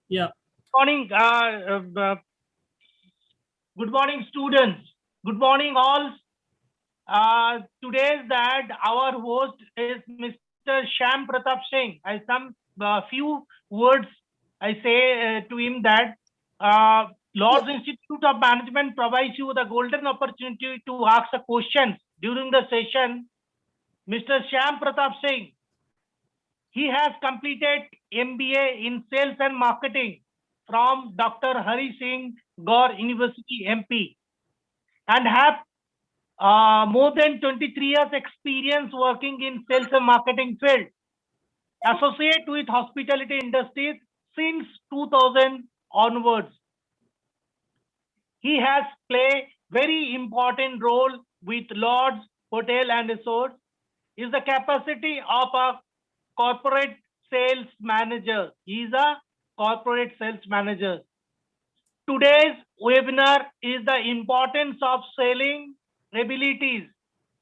Yeah. Morning. Good morning, students. Good morning, all. Today's that our host is Mr. Sham Pratap Singh. I some few words I say to him that Lord's Institute of Management provides you the golden opportunity to ask a questions during the session. Mr. Sham Pratap Singh, he has completed MBA in Sales and Marketing from Dr. Hari Singh Gaur University, MP, and have more than 23 years experience working in sales and marketing field, associate with hospitality industries since 2000 onwards. He has played very important role with Lords Hotel and Resorts. Is the capacity of a corporate sales manager. He is a corporate sales manager. Today's webinar is the importance of selling abilities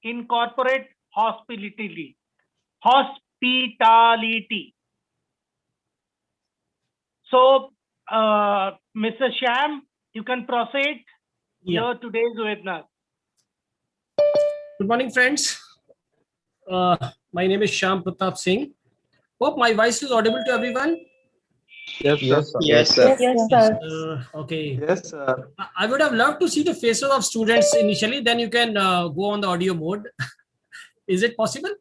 in corporate hospitality. Hospitality. So, Mr. Sham, you can proceed your today's webinar. Good morning, friends. My name is Sham Pratap Singh. Hope my voice is audible to everyone. Yes, Yes, sir. yes, sir. Yes, sir. Okay. Yes, sir. I would have loved to see the faces of students initially. Then you can go on the audio mode. Is it possible?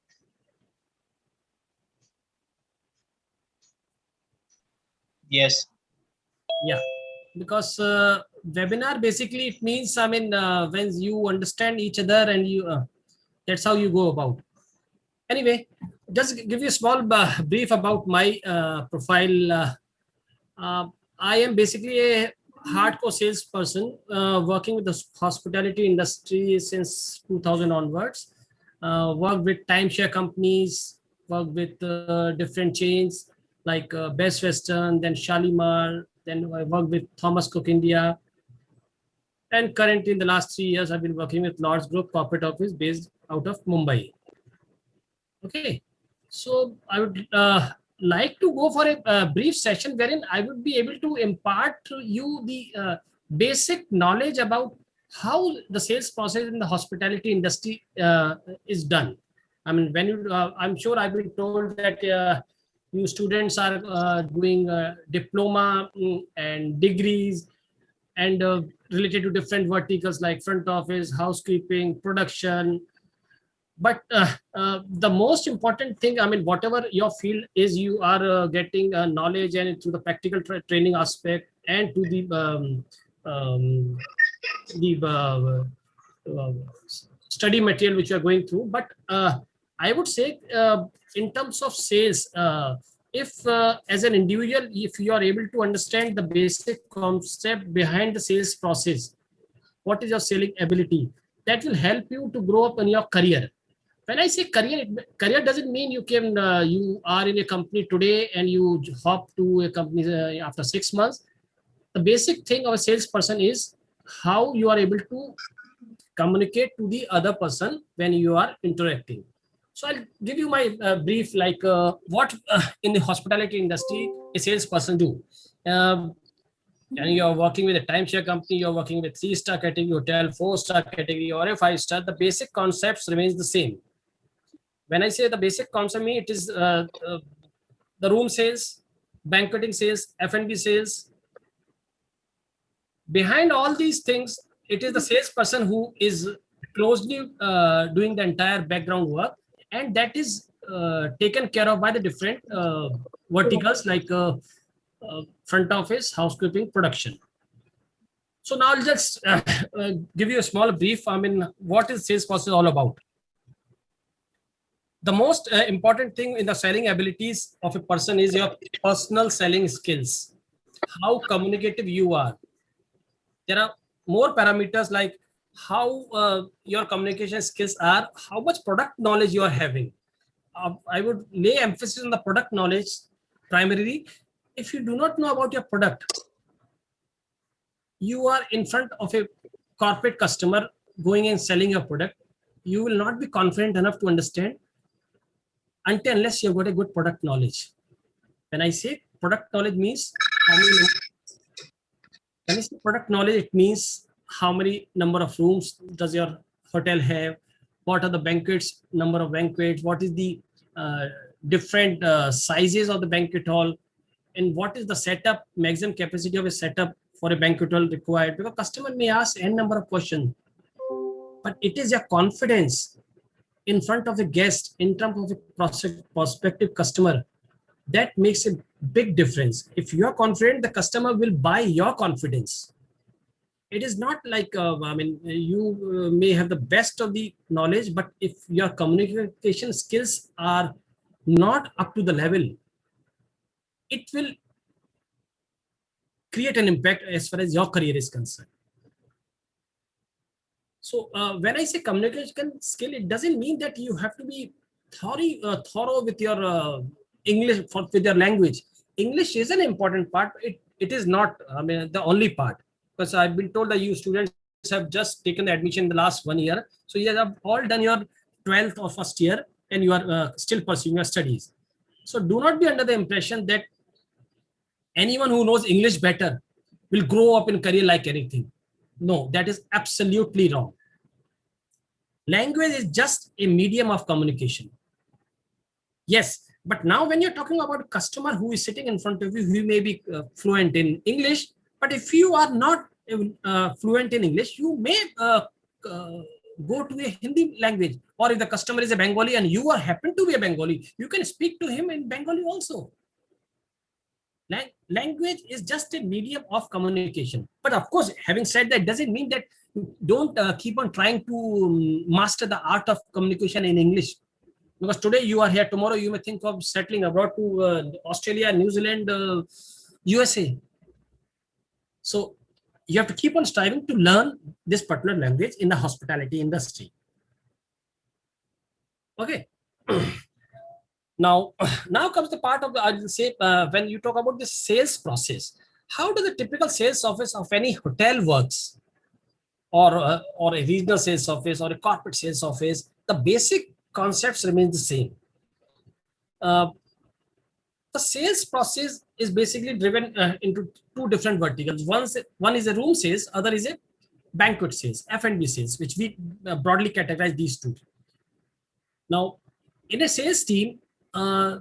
Yes. Yeah. Because webinar basically it means when you understand each other and you that's how you go about. Anyway, just give you a small brief about my profile. I am basically a hardcore salesperson working with the hospitality industry since 2000 onwards. Worked with timeshare companies, worked with different chains like Best Western, then Shalimar, then I worked with Thomas Cook India. And currently in the last 3 years, I've been working with Lords Group Corporate Office based out of Mumbai. Okay, so I would like to go for a brief session wherein I would be able to impart to you the basic knowledge about how the sales process in the hospitality industry is done. I mean, when you, I'm sure I've been told that you students are doing diploma and degrees and related to different verticals like front office, housekeeping, production, but the most important thing, I mean, whatever your field is, you are getting knowledge and through the practical training aspect and to the study material which you are going through. But I would say in terms of sales, if as an individual, if you are able to understand the basic concept behind the sales process, what is your selling ability, that will help you to grow up in your career. When I say career, career doesn't mean you can you are in a company today and you hop to a company after 6 months. The basic thing of a salesperson is how you are able to communicate to the other person when you are interacting. So I'll give you my brief, like what in the hospitality industry a salesperson do. And you're working with a timeshare company, you're working with 3-star category hotel, 4-star category, or a 5-star, the basic concepts remains the same. When I say the basic concept, it is the room sales, banqueting sales, F&B sales. Behind all these things, it is the salesperson who is closely doing the entire background work, and that is taken care of by the different verticals like front office, housekeeping, production. So now I'll just give you a small brief. I mean, what is sales process all about? The most important thing in the selling abilities of a person is your personal selling skills, how communicative you are. There are more parameters like how your communication skills are, how much product knowledge you are having. I would lay emphasis on the product knowledge primarily. If you do not know about your product, you are in front of a corporate customer going and selling your product, you will not be confident enough to understand until unless you've got a good product knowledge. When I say product knowledge means how many, when you say product knowledge, it means how many number of rooms does your hotel have, what are the banquets, number of banquets, what is the different sizes of the banquet hall, and what is the setup, maximum capacity of a setup for a banquet hall required. Because customer may ask n number of questions, but it is your confidence in front of a guest, in terms of a prospective customer, that makes a big difference. If you are confident, the customer will buy your confidence. It is not like, you may have the best of the knowledge, but if your communication skills are not up to the level, it will create an impact as far as your career is concerned. So when I say communication skill, it doesn't mean that you have to be thorough with your English, with your language. English is an important part. It is not, the only part, because I've been told that you students have just taken the admission in the last 1 year. So you have all done your 12th or first year, and you are still pursuing your studies. So do not be under the impression that anyone who knows English better will grow up in career like anything. No, that is absolutely wrong. Language is just a medium of communication. Yes, but now when you're talking about a customer who is sitting in front of you, who may be fluent in English, but if you are not fluent in English, you may go to a Hindi language. Or if the customer is a Bengali and you happen to be a Bengali, you can speak to him in Bengali also. Language is just a medium of communication. But of course, having said that, doesn't mean that you don't keep on trying to master the art of communication in English. Because today you are here, tomorrow you may think of settling abroad to Australia, New Zealand, USA. So you have to keep on striving to learn this particular language in the hospitality industry. Okay. Now comes the part of the, I'll say, when you talk about the sales process, how does the typical sales office of any hotel works, or a regional sales office or a corporate sales office? The basic concepts remain the same. The sales process is basically driven into two different verticals. One is a room sales, other is a banquet sales, F&B sales, which we broadly categorize these two. Now, in a sales team,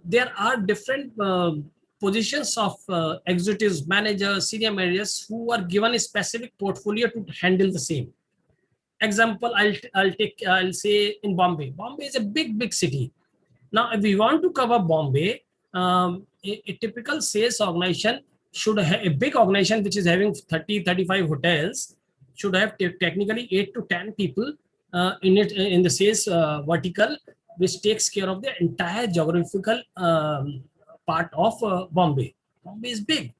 there are different positions of executives, managers, senior managers who are given a specific portfolio to handle the same. Example, I'll say in Bombay. Bombay is a big city. Now, if we want to cover Bombay, a typical sales organization should have, a big organization which is having 30-35 hotels, should have technically 8 to 10 people in the sales vertical, which takes care of the entire geographical part of Bombay. Bombay is big.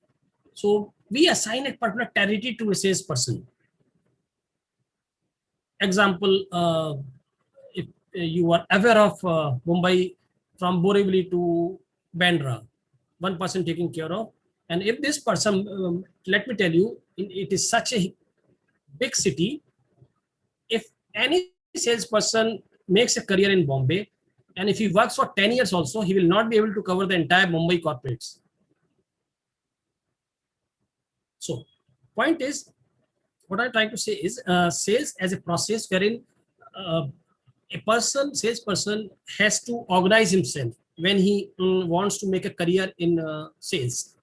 So we assign a particular territory to a salesperson. Example, if you are aware of Mumbai from Borivali to Bandra, one person taking care of. And if this person, let me tell you, it is such a big city, if any salesperson makes a career in Bombay, and if he works for 10 years also, he will not be able to cover the entire Mumbai corporates. So point is, what I'm trying to say is sales as a process wherein a salesperson has to organize himself when he wants to make a career in sales.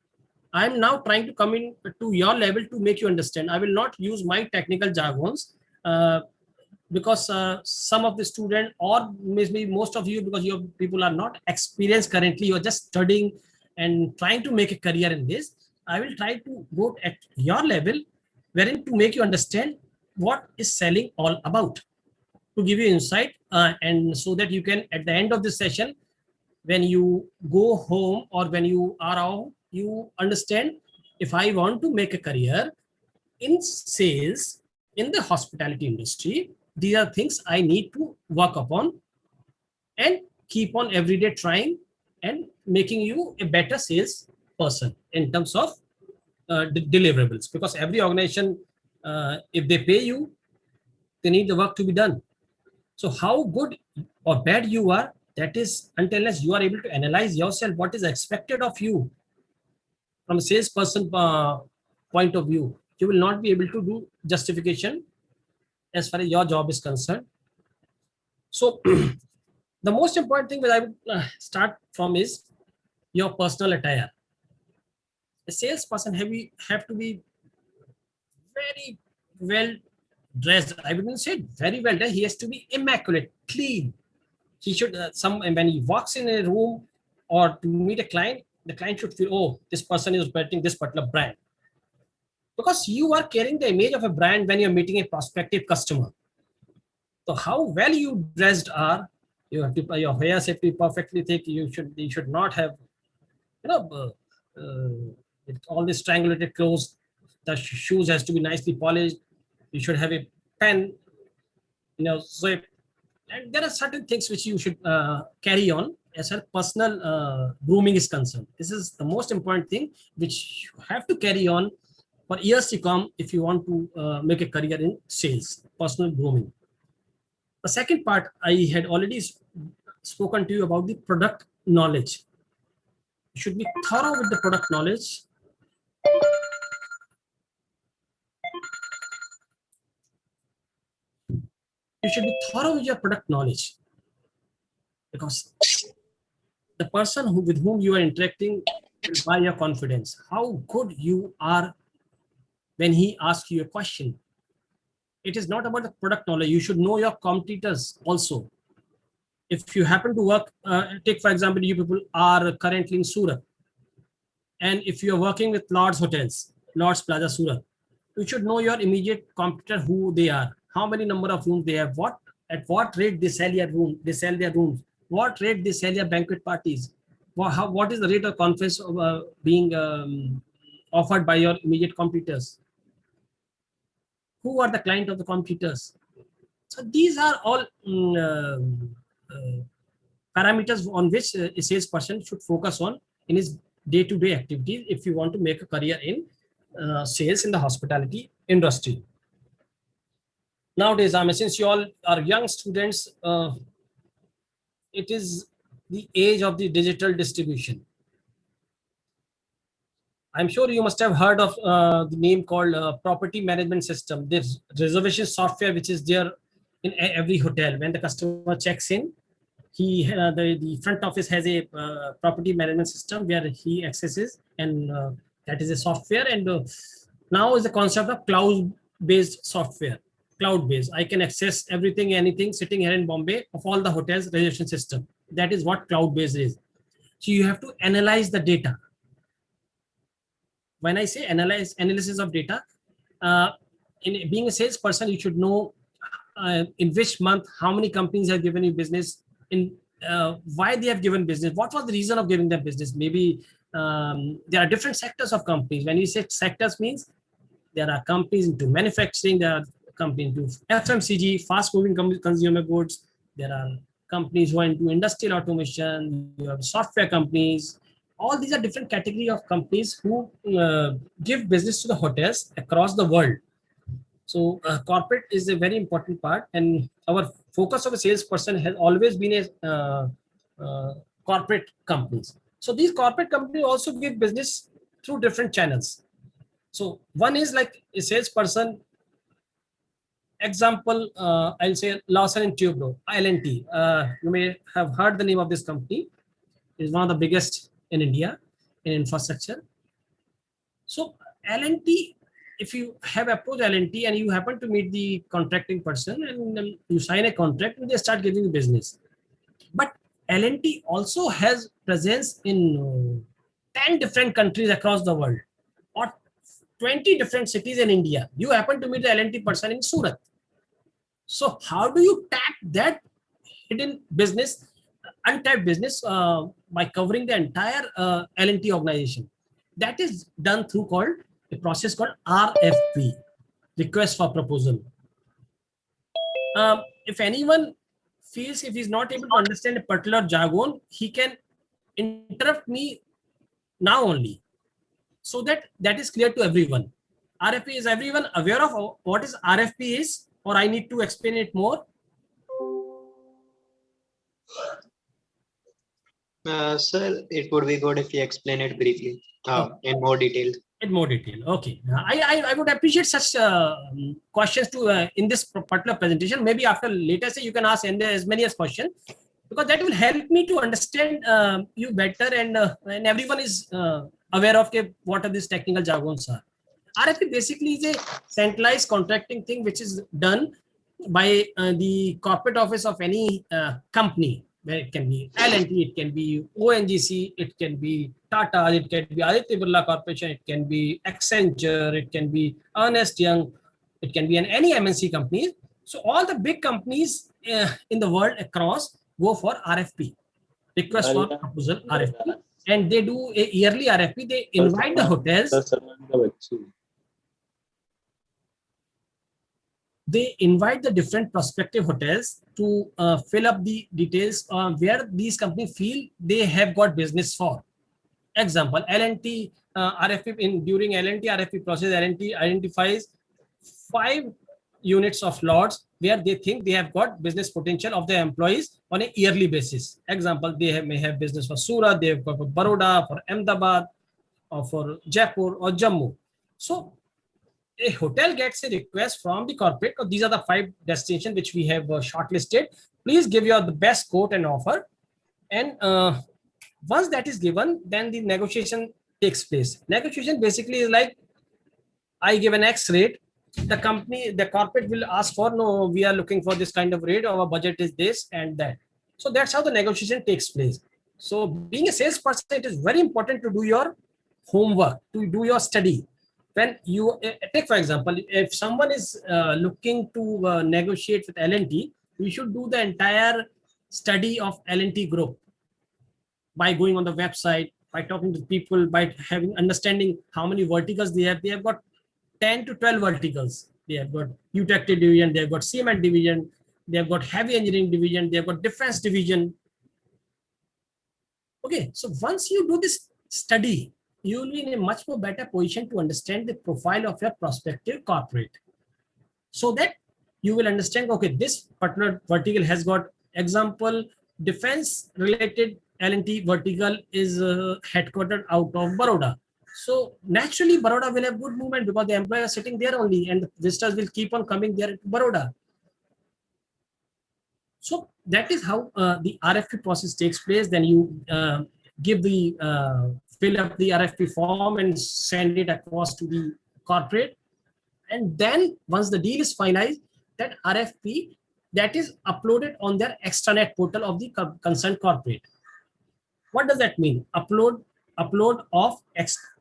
I'm now trying to come in to your level to make you understand. I will not use my technical jargons because some of the student, or maybe most of you, because your people are not experienced currently, you're just studying and trying to make a career in this. I will try to go at your level wherein to make you understand what is selling all about, to give you insight, and so that you can, at the end of this session, when you go home or when you are out, you understand, if I want to make a career in sales in the hospitality industry, these are things I need to work upon and keep on every day trying and making you a better sales person in terms of deliverables. Because every organization, if they pay you, they need the work to be done. So how good or bad you are, that is until unless you are able to analyze yourself, what is expected of you, from a salesperson point of view, you will not be able to do justification as far as your job is concerned. So the most important thing that I would start from is your personal attire. A salesperson have to be very well dressed. I wouldn't say very well dressed. He has to be immaculate, clean. He should when he walks in a room or to meet a client, the client should feel, oh, this person is representing this particular brand, because you are carrying the image of a brand when you're meeting a prospective customer. So how well you dressed are, you have to, your hair has to be perfectly thick. You should not have, all this strangulated clothes. The shoes has to be nicely polished. You should have a pen, zip. And there are certain things which you should carry on as far as personal grooming is concerned. This is the most important thing which you have to carry on for years to come if you want to make a career in sales, personal grooming. The second part, I had already spoken to you about the product knowledge. You should be thorough with the product knowledge. You should be thorough with your product knowledge, because the person with whom you are interacting will buy your confidence. How good you are when he asks you a question. It is not about the product knowledge. You should know your competitors also. If you happen to work, take for example, you people are currently in Surat, and if you are working with Lord's Hotels, Lord's Plaza Surat, you should know your immediate competitor, who they are, how many number of rooms they have, at what rate they sell their rooms, what rate they sell their banquet parties, what is the rate of conference being offered by your immediate competitors, who are the client of the competitors. So these are all parameters on which a salesperson should focus on in his day-to-day activities if you want to make a career in sales in the hospitality industry. Nowadays, since you all are young students, it is the age of the digital distribution. I'm sure you must have heard of the name called property management system. There's reservation software which is there in every hotel. When the customer checks in, the front office has a property management system where he accesses, and that is a software. And now is the concept of cloud-based software. Cloud-based, I can access everything, anything sitting here in Bombay of all the hotels reservation system. That is what cloud-based is. So you have to analyze the data. When I say analysis of data, in being a salesperson, you should know in which month how many companies have given you business, in why they have given business, what was the reason of giving them business. Maybe there are different sectors of companies. When you say sectors, means there are companies into manufacturing, there are companies into FMCG, fast-moving consumer goods. There are companies who are into industrial automation. You have software companies. All these are different category of companies who give business to the hotels across the world. So corporate is a very important part, and our focus of a salesperson has always been a corporate companies. So these corporate companies also give business through different channels. So one is like a salesperson. Example, I'll say Lawson and Tubro, L&T. You may have heard the name of this company. It is one of the biggest in India in infrastructure. So L&T, if you have approached L&T and you happen to meet the contracting person and you sign a contract and they start giving you business. But L&T also has presence in 10 different countries across the world, or 20 different cities in India. You happen to meet the L&T person in Surat. So how do you tap that hidden business, untapped business, by covering the entire L&T organization? That is done through a process called RFP, request for proposal. If anyone feels if he's not able to understand a particular jargon, he can interrupt me now only, so that is clear to everyone. RFP, is everyone aware of what is RFP is, or I need to explain it more? Sir, it would be good if you explain it briefly, Okay. in more detail. In more detail. Okay. I would appreciate such questions to in this particular presentation. Maybe after later say you can ask as many as questions, because that will help me to understand you better, and everyone is aware of what are these technical jargons are. RFP basically is a centralized contracting thing which is done by the corporate office of any company. Where it can be L&T, it can be ONGC, it can be Tata, it can be Aditya Birla Corporation, it can be Accenture, it can be Ernst Young, it can be any MNC companies. So all the big companies in the world across go for RFP, request for proposal RFP, and they do a yearly RFP. They invite the hotels. They invite the different prospective hotels to fill up the details where these companies feel they have got business for. Example, L&T RFP, during L&T RFP process, L&T identifies 5 units of lots where they think they have got business potential of their employees on a yearly basis. Example, they may have business for Surat, they have got for Baroda, for Ahmedabad, or for Jaipur or Jammu. So a hotel gets a request from the corporate, or these are the 5 destinations which we have shortlisted. Please give your the best quote and offer. And once that is given, then the negotiation takes place. Negotiation basically is like, I give an X rate. The corporate will ask for, no, we are looking for this kind of rate. Our budget is this and that. So that's how the negotiation takes place. So being a salesperson, it is very important to do your homework, to do your study. When you take, for example, if someone is looking to negotiate with L&T, we should do the entire study of L&T group by going on the website, by talking to people, by having understanding how many verticals they have. They have got 10 to 12 verticals. They have got Utectic division, they have got cement division, they have got heavy engineering division, they have got defense division. Okay, so once you do this study, you will be in a much more better position to understand the profile of your prospective corporate, so that you will understand, okay, this particular vertical has got, example, defense related L&T vertical is headquartered out of Baroda. So naturally Baroda will have good movement because the employees are sitting there only, and the visitors will keep on coming there to Baroda. So that is how the RFP process takes place. Then you give the fill up the RFP form and send it across to the corporate. And then once the deal is finalized, that RFP that is uploaded on their extranet portal of the concerned corporate. What does that mean? Upload of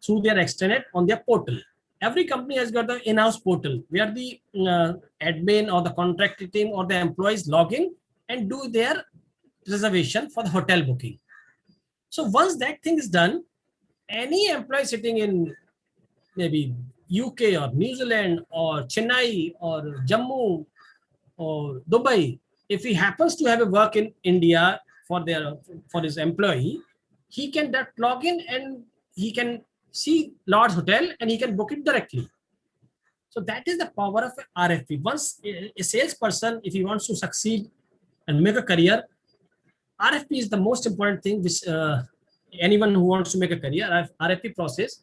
through their extranet on their portal. Every company has got the in-house portal where the admin or the contracting team or the employees log in and do their reservation for the hotel booking. So once that thing is done, any employee sitting in maybe UK or New Zealand or Chennai or Jammu or Dubai, if he happens to have a work in India for his employee, he can log in and he can see Lord's Hotel and he can book it directly. So that is the power of RFP. Once a salesperson, if he wants to succeed and make a career, RFP is the most important thing which anyone who wants to make a career, RFP process,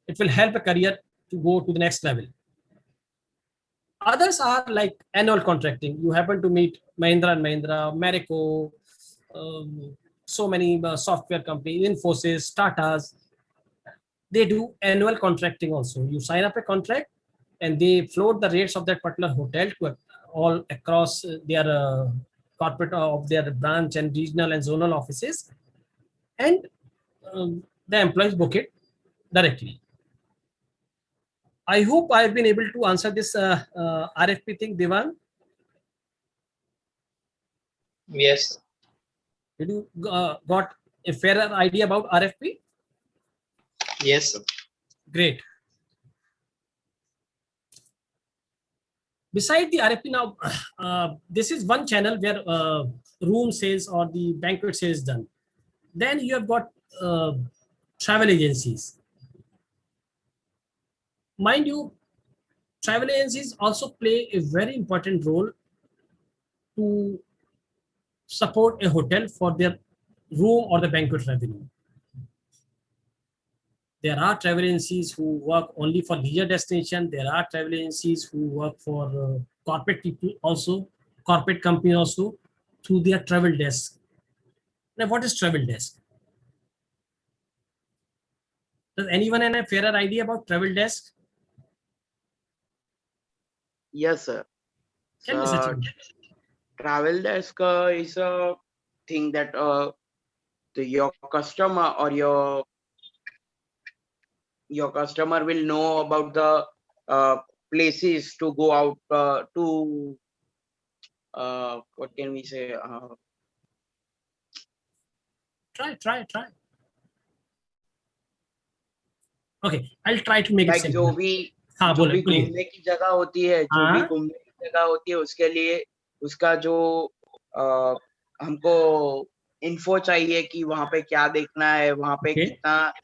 it will help a career to go to the next level. Others are like annual contracting. You happen to meet Mahindra & Mahindra, Marico, so many software companies, Infosys, Tatas. They do annual contracting also. You sign up a contract and they float the rates of that particular hotel to all across their corporate of their branch and regional and zonal offices, and the employees book it directly. I hope I've been able to answer this RFP thing, Devan. Yes. Did you got a fairer idea about RFP? Yes, sir. Great. Beside the RFP now, this is one channel where room sales or the banquet sales is done. Then you have got travel agencies. Mind you, travel agencies also play a very important role to support a hotel for their room or the banquet revenue. There are travel agencies who work only for leisure destination. There are travel agencies who work for corporate people also, corporate company also, through their travel desk. Now, what is travel desk? Does anyone have a fairer idea about travel desk? Yes, sir. Tell me, So, Sachin. travel desk is a thing that your customer or your customer will know about the places to go out to. What can we say? Try. Okay, I'll try to make it Like simple. हाँ जो भी बोलिए. घूमने की जगह होती है, हाँ. उसके लिए उसका जो हमको इन्फो चाहिए कि वहां पे क्या देखना है, वहां पे Okay. कितना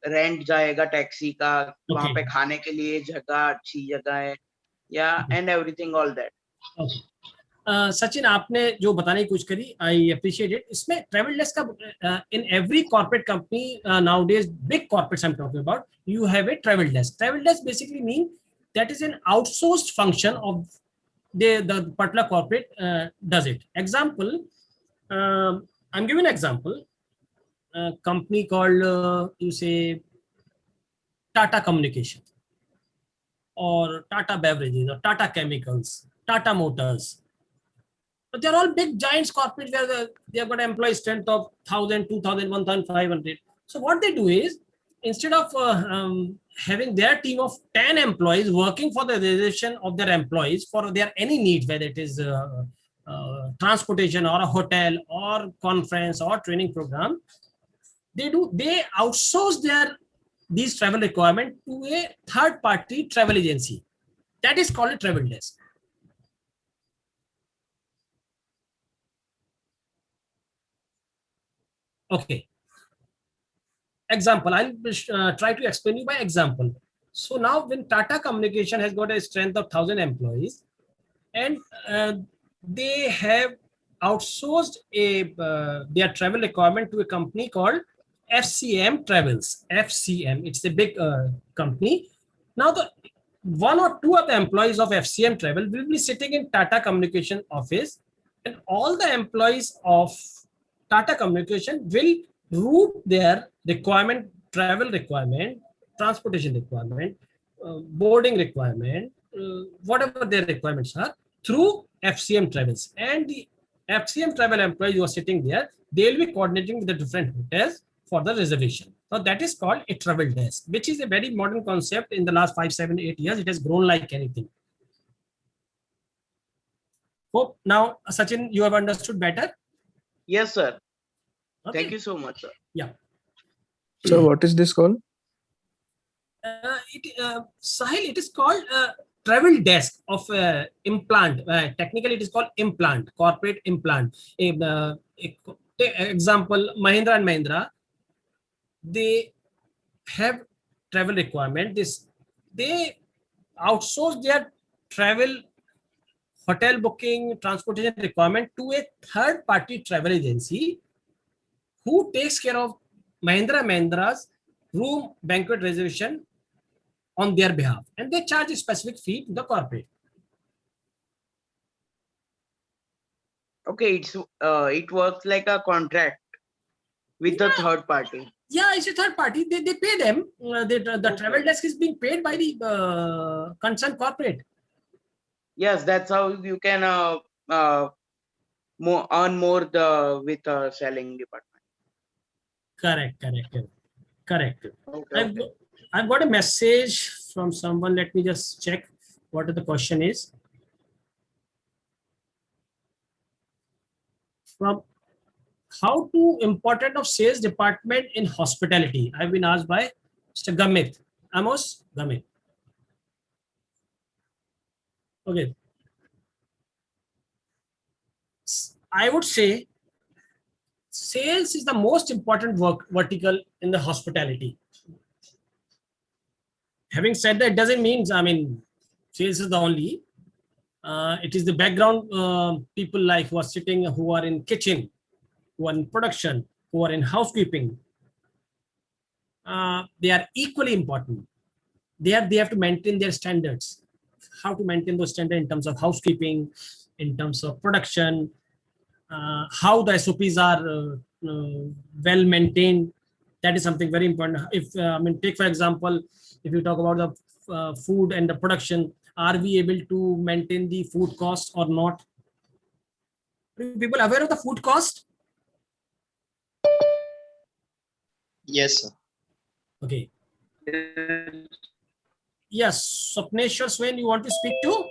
रेंट जाएगा टैक्सी का, वहां Okay. पे खाने के लिए जगह, अच्छी जगह है, या and everything all that. Okay. Sachin, आपने जो बताने की कोशिश करी, आई अप्रिशिएट इट. इसमें ट्रैवल डेस्क का in every corporate company nowadays, big corporates I am talking about, you have a travel desk. Travel desk basically mean that is an outsourced function of the particular corporate does it. Example, I'm giving an example. A company called you say Tata Communication or Tata Beverages or Tata Chemicals, Tata Motors. But they're all big giants corporates where they have got employee strength of 1,000, 2,000, 1,500. So what they do is, instead of having their team of 10 employees working for the realization of their employees for their any needs, whether it is transportation or a hotel or conference or training program, they outsource these travel requirement to a third party travel agency. That is called a travel desk. Okay. Example, I'll try to explain you by example. So now when Tata Communication has got a strength of 1,000 employees and they have outsourced their travel requirement to a company called FCM Travels. FCM, it's a big company. Now the one or two of the employees of FCM Travel will be sitting in Tata Communication office, and all the employees of Tata Communication will route their requirement, travel requirement, transportation requirement, boarding requirement, whatever their requirements are, through FCM Travels. And the FCM Travel employees who are sitting there, they'll be coordinating with the different hotels for the reservation. So that is called a travel desk, which is a very modern concept. In the last 5, 7, 8 years, it has grown like anything. Hope now, Sachin, you have understood better. Yes, sir. Okay. Thank you so much, sir. Yeah. So what is this called? Sahil, it is called travel desk of implant. Technically, it is called implant, corporate implant. Example, Mahindra and Mahindra, they have travel requirement. They outsource their travel, hotel booking, transportation requirement to a third party travel agency who takes care of Mahindra's room banquet reservation on their behalf, and they charge a specific fee to the corporate. Okay, it works like a contract with the third party. Yeah, it's a third party. They pay them. The travel desk is being paid by the concerned corporate. Yes, that's how you can earn more with selling department. Correct. Okay. I've got a message from someone. Let me just check what the question is. From how to important of sales department in hospitality. I've been asked by Mr. Gamit. Amos Gamit. Okay. I would say sales is the most important vertical in the hospitality. Having said that, it doesn't mean, sales is the only. It is the background people like who are in kitchen, who are in production, who are in housekeeping, they are equally important. They have to maintain their standards. How to maintain those standards in terms of housekeeping, in terms of production, how the SOPs are well maintained. That is something very important. If I mean, take for example, if you talk about the food and the production, are we able to maintain the food cost or not? Are people aware of the food cost? Yes, sir. Okay. Yes, Swapneshwar Swain, you want to speak to?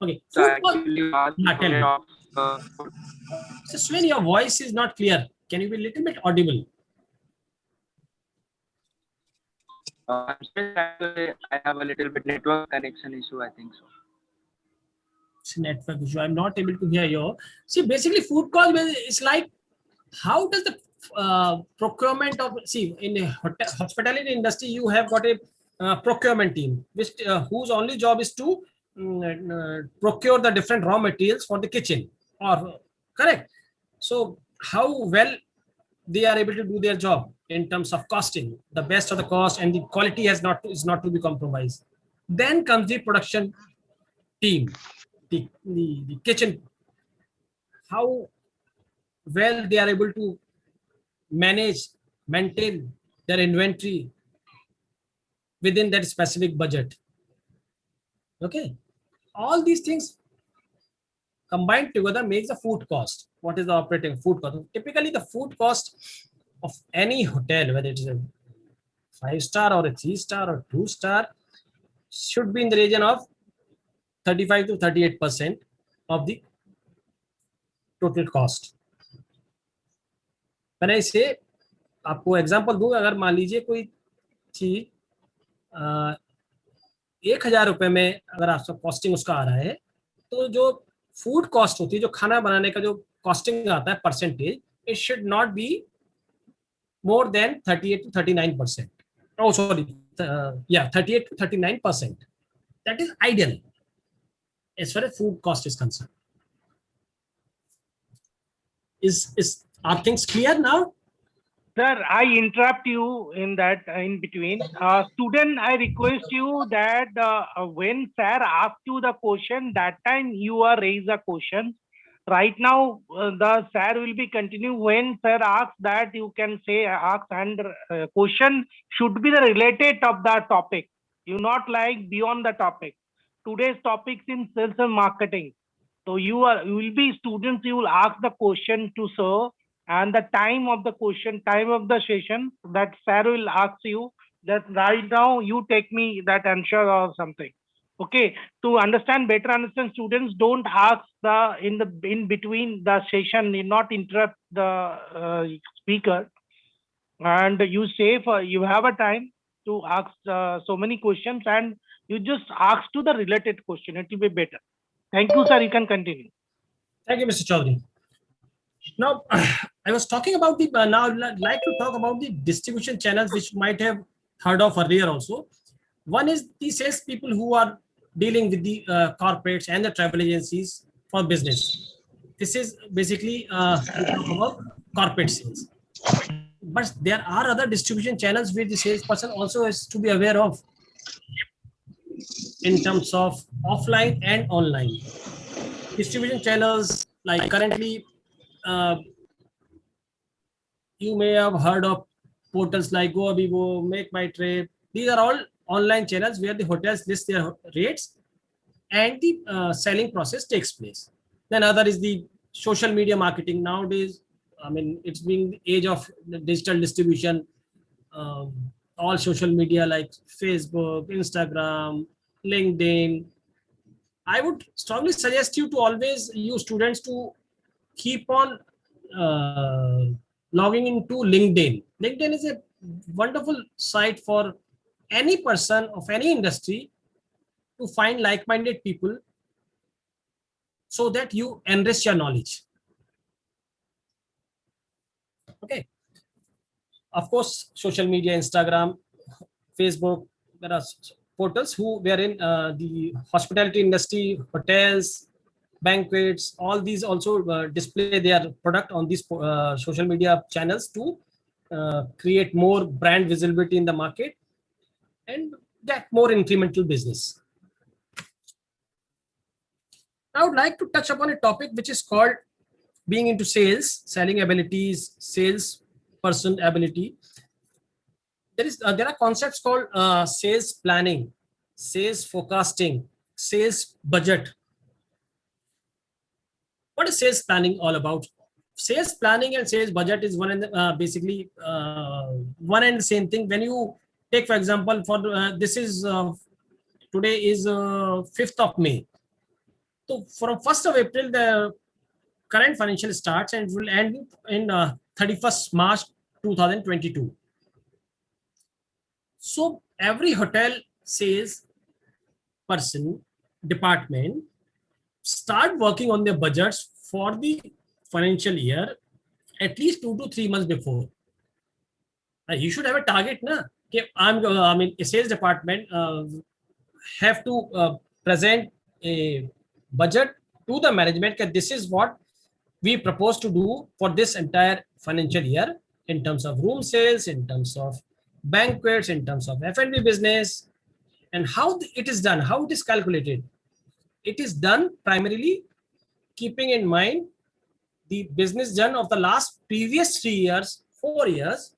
Okay. So Food cost. actually, Yeah, tell me. So Swain, your voice is not clear. Can you be a little bit audible? I have a little bit network connection issue, I think so. It's a network issue. I'm not able to hear you. See, basically, food cost is like, how does the procurement of, see, in the hospitality industry, you have got a procurement team, which whose only job is to procure the different raw materials for the kitchen, or correct. So how well they are able to do their job in terms of costing, the best of the cost, and the quality is not to be compromised. Then comes the production team, the kitchen, how well they are able to manage, maintain their inventory within that specific budget. Okay, all these things combined together makes the food cost. What is the operating food cost? Typically, the food cost of any hotel, whether it is a 5-star or a 3-star or 2-star, should be in the region of 35 to 38% of the total cost. When I say, आपको example दूं, अगर मान लीजिए कोई चीज 1,000 रुपए में अगर आपका कॉस्टिंग उसका आ रहा है, तो जो फूड कॉस्ट होती है, जो खाना बनाने का जो कॉस्टिंग आता है percentage, it should not be more than 38 to 39%. Oh, sorry. Yeah, 38 to 39%. That is ideal as far as food cost is concerned. Are things clear now? Sir, I interrupt you in that in between. Student, I request you that when sir asks you the question, that time you are raise a question. Right now, the sir will be continue. When sir asks that, you can say ask, and question should be the related of the topic. You not like beyond the topic. Today's topics in sales and marketing. So you will be students. You will ask the question to sir, and the time of the question, time of the session, that sir will ask you that right now you take me that answer or something. Okay, to understand, better understand, students don't ask in between the session, not interrupt the speaker, and you say you have a time to ask so many questions, and you just ask to the related question. It will be better. Thank you, sir. You can continue. Thank you, Mr. Chaudhary. Now, I was talking about the, now I'd like to talk about the distribution channels, which you might have heard of earlier also. One is the sales people who are dealing with the corporates and the travel agencies for business. This is basically about corporate sales. But there are other distribution channels where the salesperson also has to be aware of in terms of offline and online. Distribution channels, like currently, you may have heard of portals like GoAbibo, Make My Trip. These are all online channels where the hotels list their rates and the selling process takes place. Then other is the social media marketing. Nowadays, I mean, it's being the age of digital distribution. All social media like Facebook, Instagram, LinkedIn. I would strongly suggest you to always use students to keep on logging into LinkedIn. LinkedIn is a wonderful site for any person of any industry to find like-minded people so that you enrich your knowledge. Okay. Of course, social media, Instagram, Facebook, there are portals who were in the hospitality industry, hotels, banquets, all these also display their product on these social media channels to create more brand visibility in the market and get more incremental business. I would like to touch upon a topic which is called being into sales, selling abilities, sales person ability. There are concepts called sales planning, sales forecasting, sales budget. What is sales planning all about? Sales planning and sales budget is basically one and the same thing. When you take, for example, for this is today is 5th of May. So from 1st of April, the current financial starts and will end in 31st March 2022. So every hotel sales person department start working on their budgets for the financial year at least 2 to 3 months before. You should have a target, na? I mean, a sales department have to present a budget to the management that this is what we propose to do for this entire financial year in terms of room sales, in terms of banquets, in terms of F&B business, and how it is done, how it is calculated. It is done primarily keeping in mind the business done of the last previous 3 years, 4 years.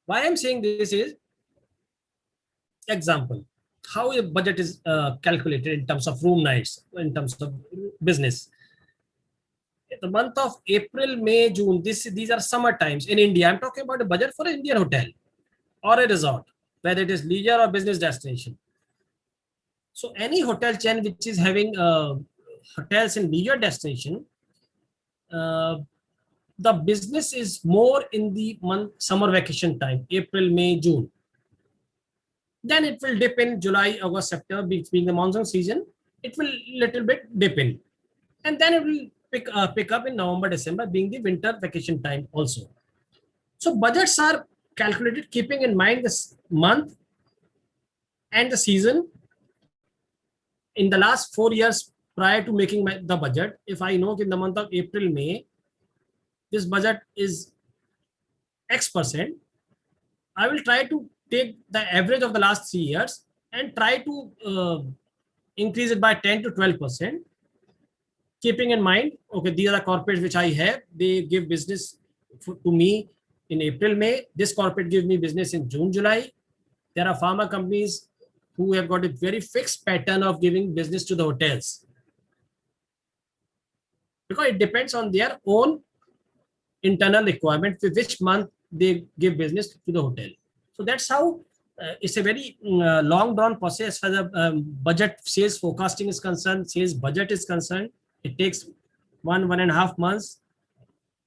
Why I'm saying this is, example, how a budget is calculated in terms of room nights, in terms of business. The month of April, May, June, these are summer times in India. I'm talking about a budget for an Indian hotel or a resort, whether it is leisure or business destination. So any hotel chain which is having hotels in leisure destination, the business is more in the summer vacation time, April, May, June. Then it will dip in July, August, September, being the monsoon season. It will little bit dip in, and then it will pick up in November, December, being the winter vacation time also. So budgets are calculated keeping in mind this month and the season. In the last 4 years prior to making the budget, if I know in the month of April, May, this budget is X%, I will try to take the average of the last 3 years and try to increase it by 10 to 12%, keeping in mind, okay, these are the corporates which I have. They give business to me in April, May. This corporate gives me business in June, July. There are pharma companies who have got a very fixed pattern of giving business to the hotels, because it depends on their own internal requirement for which month they give business to the hotel. So that's how it's a very long drawn process as far as the budget sales forecasting is concerned, sales budget is concerned. It takes 1.5 months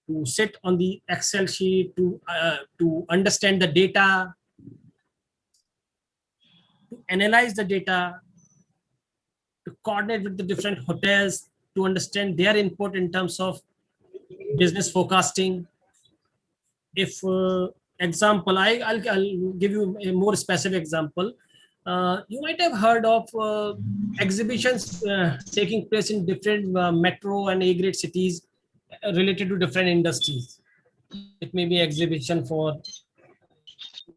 to sit on the Excel sheet, to understand the data, to analyze the data, to coordinate with the different hotels, to understand their input in terms of business forecasting. If example, I'll give you a more specific example. You might have heard of exhibitions taking place in different metro and A-grade cities related to different industries. It may be exhibition for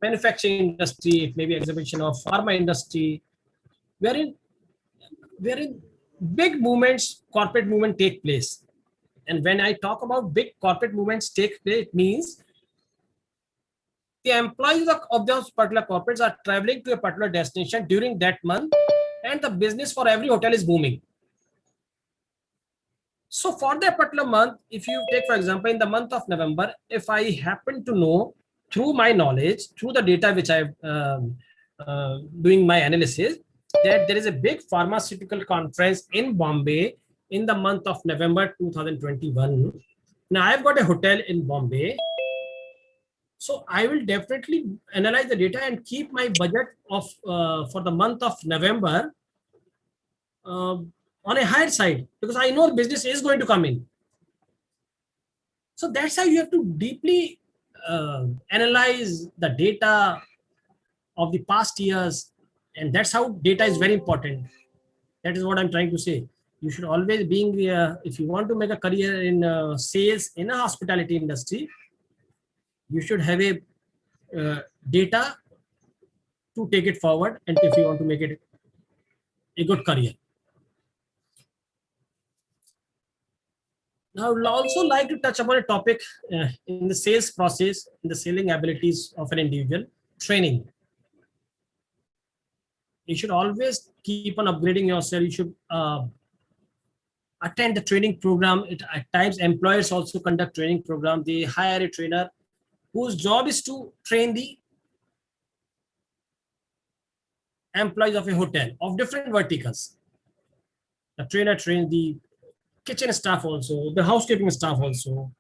manufacturing industry, it may be exhibition of pharma industry, wherein big movements, corporate movement take place. And when I talk about big corporate movements take place, it means the employees of those particular corporates are traveling to a particular destination during that month, and the business for every hotel is booming. So for that particular month, if you take, for example, in the month of November, if I happen to know through my knowledge, through the data which I'm doing my analysis, that there is a big pharmaceutical conference in Bombay in the month of November 2021. Now I've got a hotel in Bombay. So I will definitely analyze the data and keep my budget of for the month of November on a higher side, because I know business is going to come in. So that's how you have to deeply analyze the data of the past years And that's how data is very important. That is what I'm trying to say. You should always being, if you want to make a career in sales in a hospitality industry, you should have a data to take it forward, and if you want to make it a good career. Now, I would also like to touch upon a topic in the sales process, in the selling abilities of an individual, training. You should always keep on upgrading yourself. You should attend the training program. At times, employers also conduct training program. They hire a trainer whose job is to train the employees of a hotel of different verticals. The trainer trains the kitchen staff also, the housekeeping staff also,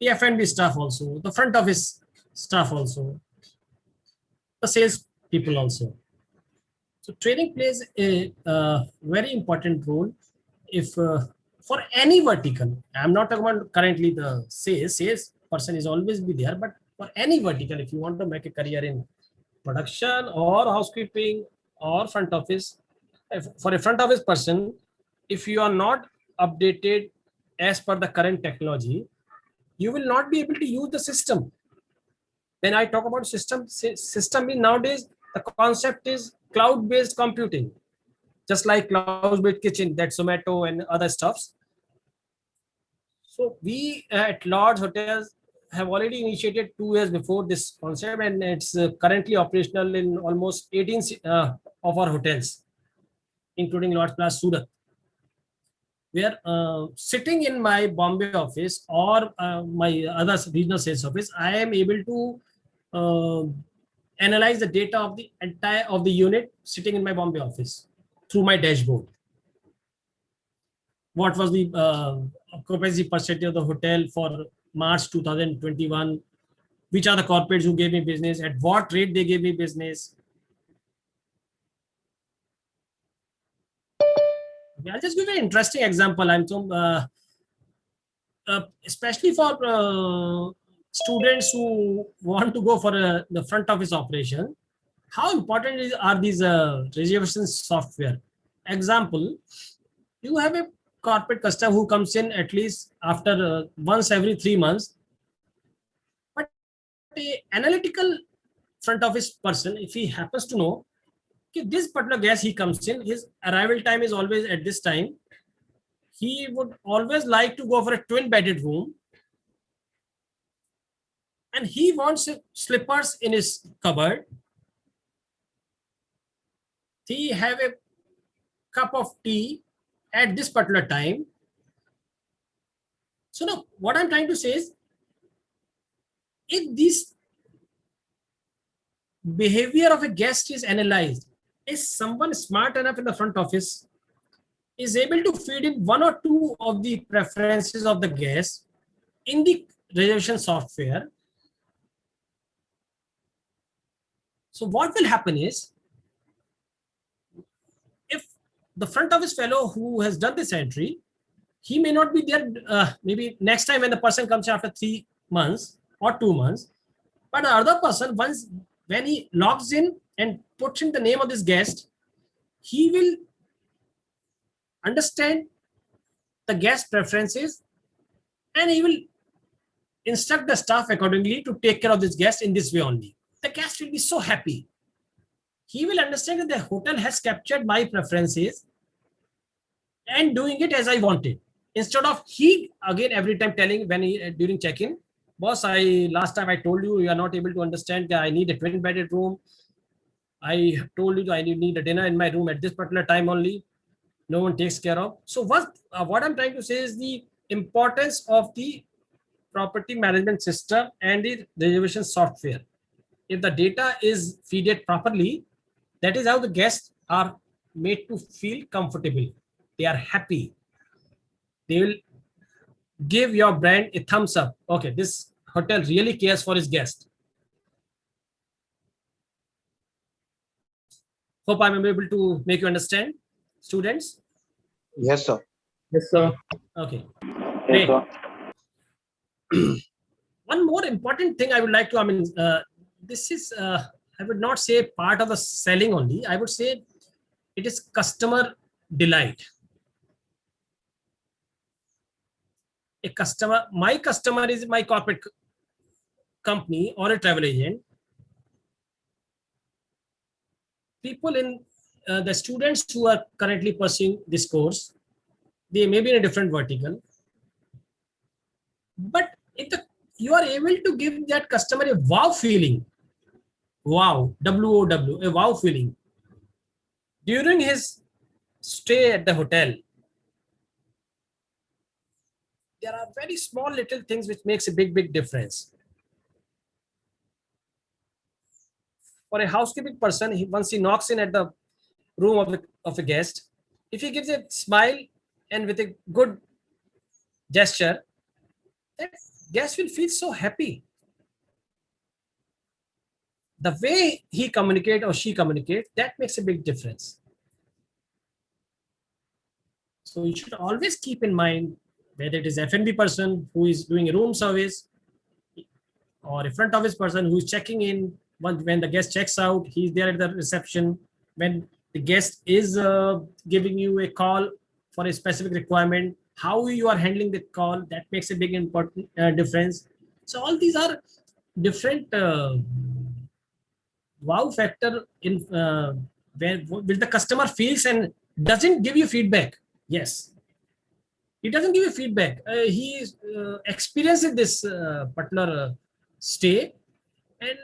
the F&B staff also, the front office staff also, the sales people also. So training plays a very important role if for any vertical. I'm not talking about currently the sales person is always be there, but for any vertical, if you want to make a career in production or housekeeping or front office, for a front office person, if you are not updated as per the current technology, you will not be able to use the system. When I talk about system is nowadays, the concept is cloud-based computing, just like cloud-based kitchen, that Zomato and other stuffs. So we at large hotels have already initiated 2 years before this concept, and it's currently operational in almost 18 of our hotels, including Lords Place Surat. Where sitting in my Bombay office or my other regional sales office, I am able to analyze the data of the entire of the unit sitting in my Bombay office through my dashboard. What was the occupancy percentage of the hotel for March 2021? Which are the corporates who gave me business? At what rate they gave me business? I'll just give you an interesting example. I'm so, especially for students who want to go for the front office operation, how important are these reservation software? Example, you have a corporate customer who comes in at least after once every 3 months, but a analytical front office person, if he happens to know this particular guest he comes in, his arrival time is always at this time, he would always like to go for a twin bedded room, and he wants slippers in his cupboard. He have a cup of tea at this particular time. So now what I'm trying to say is, if this behavior of a guest is analyzed, is someone smart enough in the front office is able to feed in 1 or 2 of the preferences of the guest in the reservation software. So what will happen is, if the front office fellow who has done this entry, he may not be there maybe next time when the person comes after 3 months or 2 months, but the other person, once when he logs in and puts in the name of this guest, he will understand the guest preferences and he will instruct the staff accordingly to take care of this guest in this way only. The guest will be so happy. He will understand that the hotel has captured my preferences and doing it as I wanted. Instead of he again every time telling when he during check-in, boss, last time I told you are not able to understand that I need a twin bedded room. I told you I need a dinner in my room at this particular time only. No one takes care of. So what I'm trying to say is the importance of the property management system and the reservation software. If the data is fed properly, that is how the guests are made to feel comfortable. They are happy. They will give your brand a thumbs up. Okay, this hotel really cares for its guest. Hope I'm able to make you understand, students. Yes, sir. Yes, sir. Okay. Yes, Great. sir. One more important thing I would like to, this is I would not say part of the selling only. I would say it is customer delight. My customer is my corporate company or a travel agent. People in the students who are currently pursuing this course, they may be in a different vertical. But if you are able to give that customer a wow feeling, wow, W-O-W, a wow feeling, during his stay at the hotel, there are very small little things which makes a big difference. For a housekeeping person, once he knocks in at the room of a guest, if he gives a smile and with a good gesture, that guest will feel so happy. The way he communicates or she communicates, that makes a big difference. So you should always keep in mind whether it is F&B person who is doing a room service or a front office person who is checking in. When the guest checks out, he's there at the reception. When the guest is giving you a call for a specific requirement, how you are handling the call, that makes a big important difference. So all these are different wow factor in where will the customer feels and doesn't give you feedback. Yes, he doesn't give you feedback. He experiences this particular stay and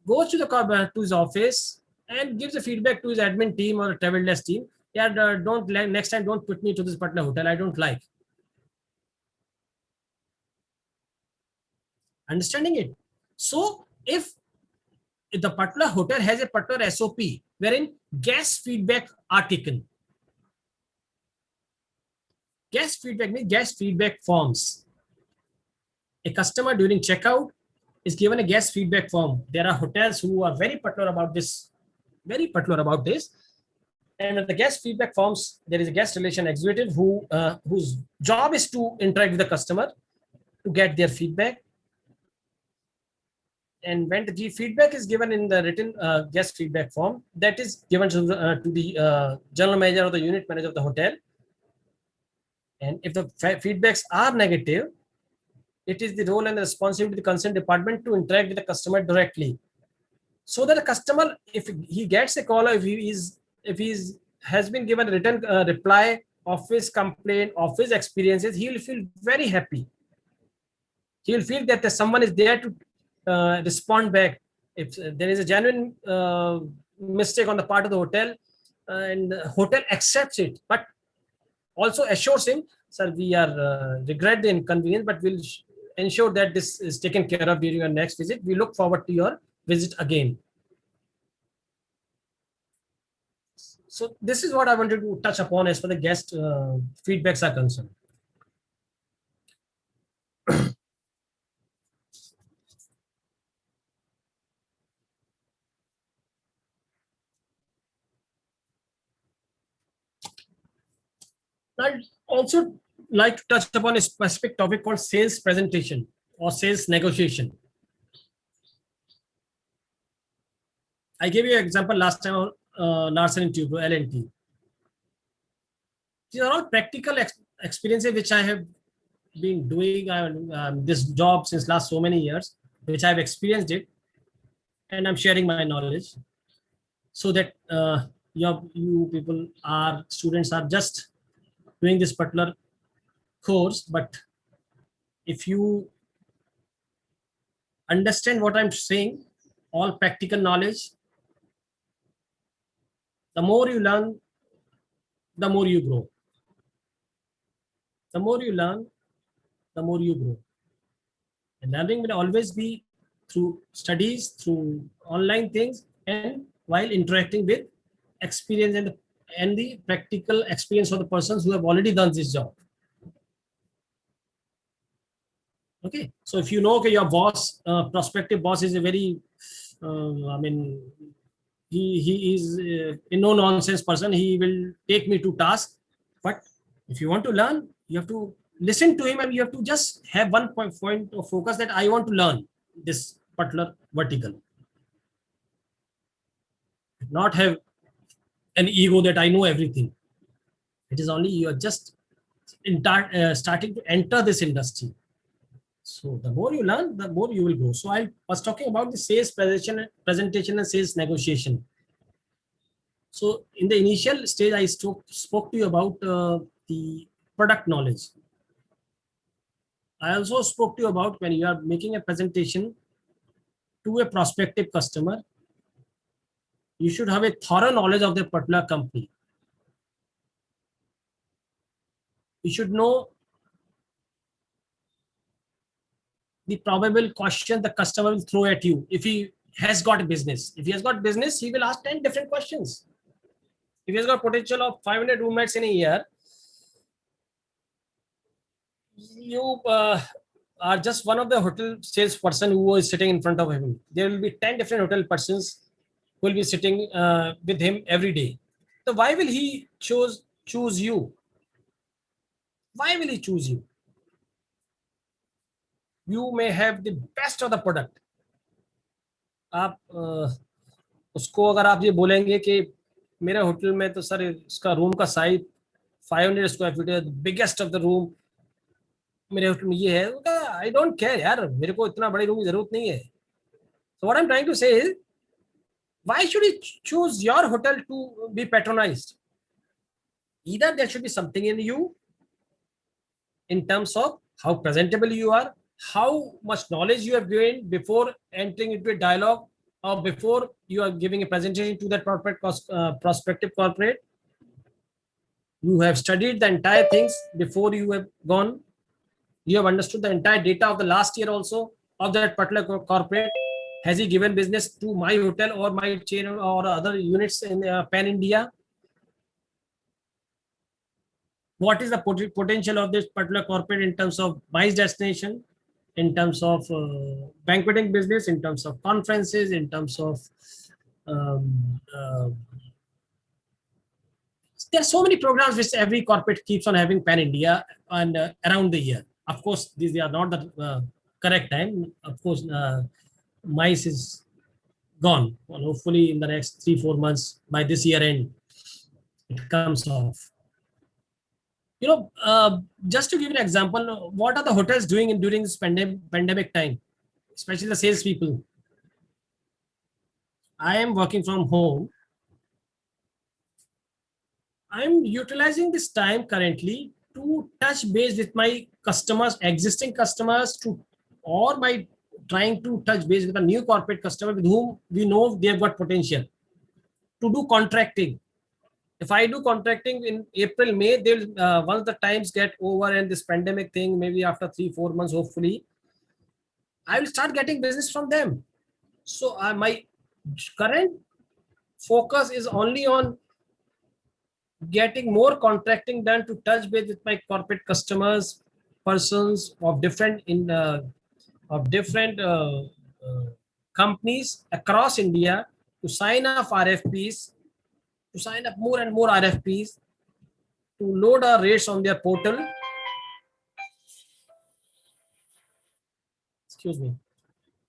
goes to to his office and gives a feedback to his admin team or travel desk team. Yeah, don't next time don't put me to this particular hotel. I don't like. Understanding it. So if the particular hotel has a particular SOP wherein guest feedback are taken. Guest feedback means guest feedback forms. A customer during checkout is given a guest feedback form. There are hotels who are very particular about this. And in the guest feedback forms, there is a guest relation executive whose job is to interact with the customer to get their feedback. And when the feedback is given in the written guest feedback form, that is given to the general manager or the unit manager of the hotel. And if the feedbacks are negative, it is the role and the responsibility of the concerned department to interact with the customer directly. So that the customer, if he gets a call, or if he has been given a written reply of his complaint, of his experiences, he will feel very happy. He will feel that someone is there to respond back. If there is a genuine mistake on the part of the hotel, and the hotel accepts it, but also assures him, sir, we are regret the inconvenience, but we'll ensure that this is taken care of during your next visit. We look forward to your visit again. So this is what I wanted to touch upon as far as the guest feedbacks are concerned. I'd also like to touch upon a specific topic called sales presentation or sales negotiation. I gave you an example last time on Larsen & Toubro, L&T. These are all practical experiences which I have been doing this job since last so many years, which I've experienced it, and I'm sharing my knowledge so that you people students are just doing this particular course, but if you understand what I'm saying, all practical knowledge, the more you learn, the more you grow. The more you learn, the more you grow. And learning will always be through studies, through online things, and while interacting with experience and the practical experience of the persons who have already done this job. Okay, so if you know, okay, your boss, prospective boss is a very, he is a no nonsense person. He will take me to task. But if you want to learn, you have to listen to him, and you have to just have one point of focus that I want to learn this particular vertical. not have an ego that I know everything. It is only you are just starting to enter this industry. So the more you learn, the more you will grow. So I was talking about the sales presentation and sales negotiation. So in the initial stage, I spoke to you about the product knowledge. I also spoke to you about when you are making a presentation to a prospective customer, you should have a thorough knowledge of the particular company. You should know the probable question the customer will throw at you. If he has got business, he will ask 10 different questions. If he has got potential of 500 roommates in a year, you are just one of the hotel salesperson who is sitting in front of him. There will be 10 different hotel persons who will be sitting with him every day. So why will he choose you? Why will he choose you? You may have the best of the product. आप उसको अगर आप ये बोलेंगे कि मेरे hotel में तो सर इसका रूम का साइज 500 स्क्वायर फीट है, बिगेस्ट ऑफ द रूम मेरे होटल में ये है. आई डोंट केयर यार, मेरे को इतना बड़े रूम की जरूरत नहीं है. So what I am trying to say is, why should you choose your hotel to be patronized? Either there should be something in you in terms of how presentable you are, how much knowledge you have gained before entering into a dialogue or before you are giving a presentation to that prospective corporate. You have studied the entire things before you have gone. You have understood the entire data of the last year also of that particular corporate. Has he given business to my hotel or my chain or other units in pan India? What is the potential of this particular corporate in terms of MICE destination, in terms of banqueting business, in terms of conferences, in terms of there are so many programs which every corporate keeps on having pan India and around the year. Of course, these are not the correct time. Of course, MICE is gone. Well, hopefully, in the next 3-4 months, by this year end, it comes off. Just to give you an example, what are the hotels doing during this pandemic time, especially the salespeople? I am working from home. I'm utilizing this time currently to touch base with my customers, existing customers, or my trying to touch base with a new corporate customer with whom we know they have got potential to do contracting. If I do contracting in April, May, they'll once the times get over and this pandemic thing, maybe after 3-4 months, hopefully, I will start getting business from them. So my current focus is only on getting more contracting done to touch base with my corporate customers, persons of different companies across India to sign up RFPs, to sign up more and more RFPs, to load our rates on their portal. Excuse me.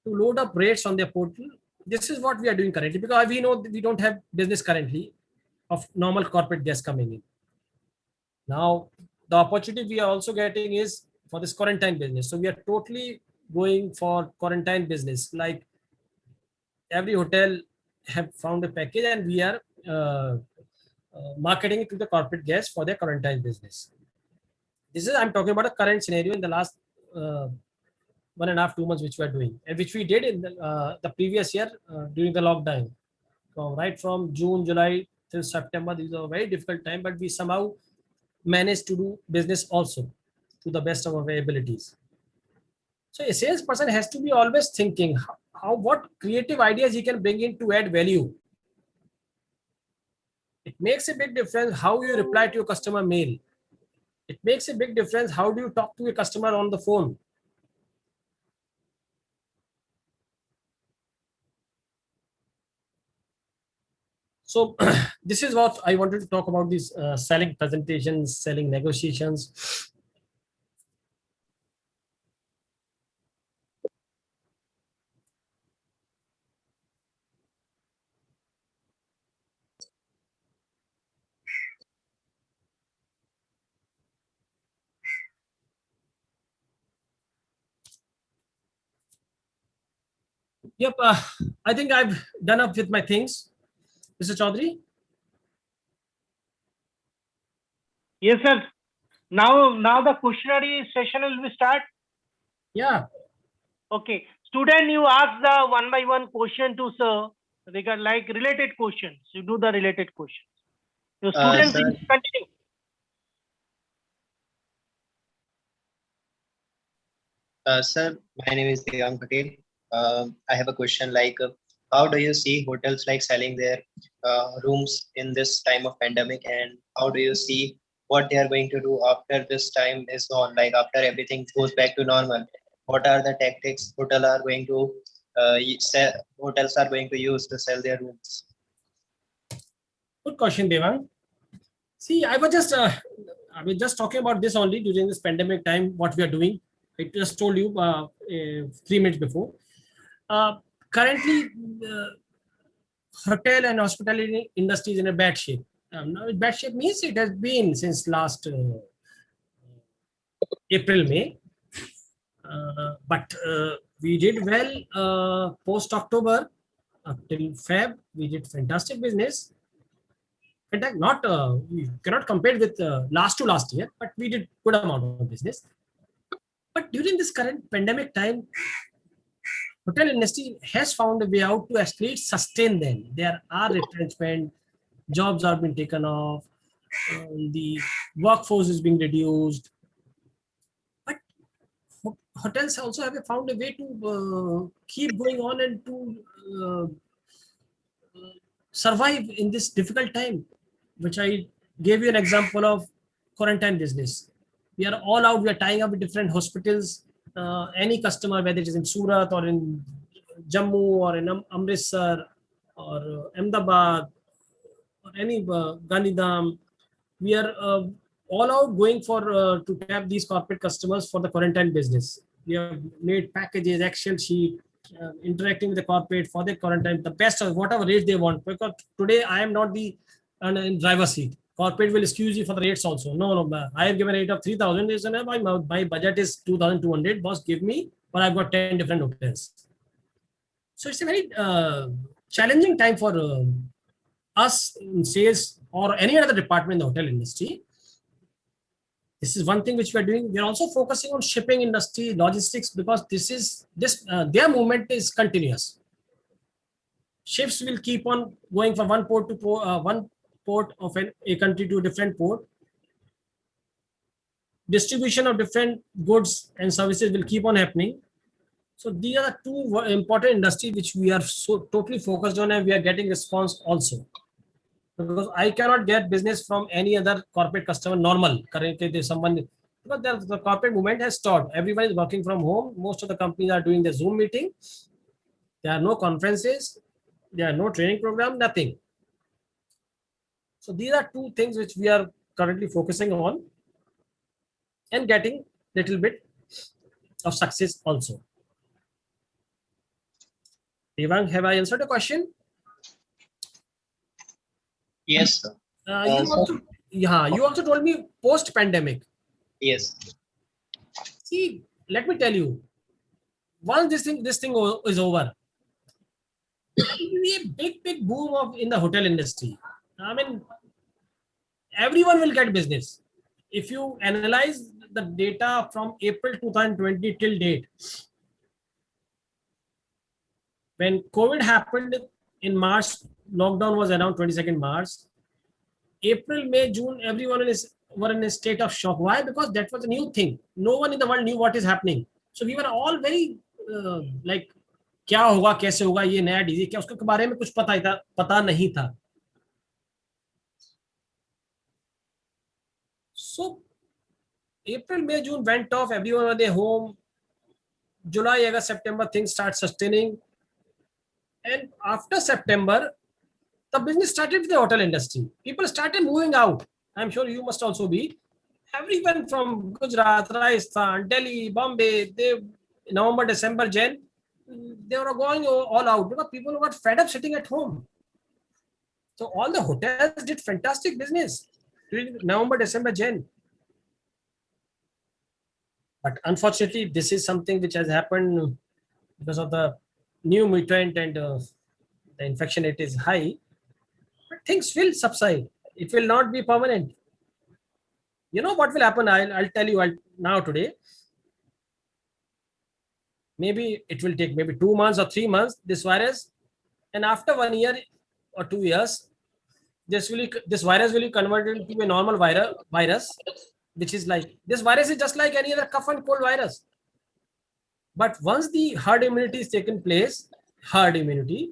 To load up rates on their portal. This is what we are doing currently because we know we don't have business currently of normal corporate guests coming in. Now, the opportunity we are also getting is for this quarantine business. So we are totally going for quarantine business. Like every hotel have found a package and we are marketing it to the corporate guests for their quarantine business. This is, I'm talking about a current scenario in the last 1.5-2 months, which we are doing and which we did in the previous year during the lockdown. So right from June, July till September, these are a very difficult time, but we somehow managed to do business also to the best of our abilities. So a salesperson has to be always thinking what creative ideas he can bring in to add value. It makes a big difference how you reply to your customer mail. It makes a big difference how do you talk to a customer on the phone. So this is what I wanted to talk about, these selling presentations, selling negotiations. Yep. I think I've done up with my things. Mr. Chaudhary? Yes, sir. Now the questionnaire session will be start. Yeah. Okay. Student, you ask the one by one question to sir. They got like related questions. You do the related questions. Your students Sir, continue. sir, my name is Devang Patel. I have a question like, how do you see hotels like selling their rooms in this time of pandemic, and how do you see what they are going to do after this time is gone, like after everything goes back to normal? What are the tactics hotels are going to use to sell their rooms? Good question, Devang. See, I was just talking about this only during this pandemic time, what we are doing. I just told you 3 minutes before. Currently, hotel and hospitality industry is in a bad shape. Now, bad shape means it has been since last April, May. But we did well post October till Feb. We did fantastic business. In fact, not we cannot compare with last to last year, but we did good amount of business. But during this current pandemic time, hotel industry has found a way out to at least sustain them. There are retrenchment, jobs are being taken off, the workforce is being reduced. But hotels also have found a way to keep going on and to survive in this difficult time, which I gave you an example of quarantine business. We are all out, we are tying up with different hospitals. Any customer, whether it is in Surat or in Jammu or in Amritsar or Ahmedabad or any Gandhidham, we are all out going for to tap these corporate customers for the quarantine business. We have made packages, Excel sheet, interacting with the corporate for the quarantine, the best of whatever rates they want. Because today I am not the in driver's seat. Corporate will excuse you for the rates also. No, I have given a rate of 3,000. My budget is 2,200. Boss, give me, but I've got 10 different hotels. So it's a very challenging time for us in sales or any other department in the hotel industry. This is one thing which we are doing. We are also focusing on shipping industry, logistics, because their movement is continuous. Ships will keep on going from one port to one port of a country to a different port. Distribution of different goods and services will keep on happening. So these are two important industries which we are so totally focused on, and we are getting response also. Because I cannot get business from any other corporate customer normal. Currently, there's someone, because the corporate movement has stopped. Everyone is working from home. Most of the companies are doing the Zoom meeting. There are no conferences. There are no training program, nothing. So these are two things which we are currently focusing on and getting little bit of success also. Devang, have I answered the question? Yes, sir. You also told me post-pandemic. Yes. See, let me tell you, once this thing is over, there will be a big boom in the hotel industry. I mean, everyone will get business. If you analyze the data from April 2020 till date, when COVID happened in March, lockdown was around 22nd March. April, May, June, everyone were in a state of shock. Why? Because that was a new thing. No one in the world knew what is happening. So we were all very like, क्या होगा, कैसे होगा, ये नया disease क्या, उसके बारे में कुछ पता नहीं था. So April, May, June went off. Everyone was at home. July, August, September, things start sustaining. And after September, the business started with the hotel industry. People started moving out. I'm sure you must also be. Everyone from Gujarat, Rajasthan, Delhi, Bombay, November, December, Jan, they were going all out because people got fed up sitting at home. So all the hotels did fantastic business during November, December, Jan. But unfortunately, this is something which has happened because of the new mutant and the infection rate is high, but things will subside. It will not be permanent. You know what will happen? I'll tell you now today. Maybe it will take maybe 2 months or 3 months, this virus, and after 1 year or 2 years, this virus will be converted into a normal virus, which is like, this virus is just like any other cough and cold virus. But once the herd immunity is taken place, herd immunity,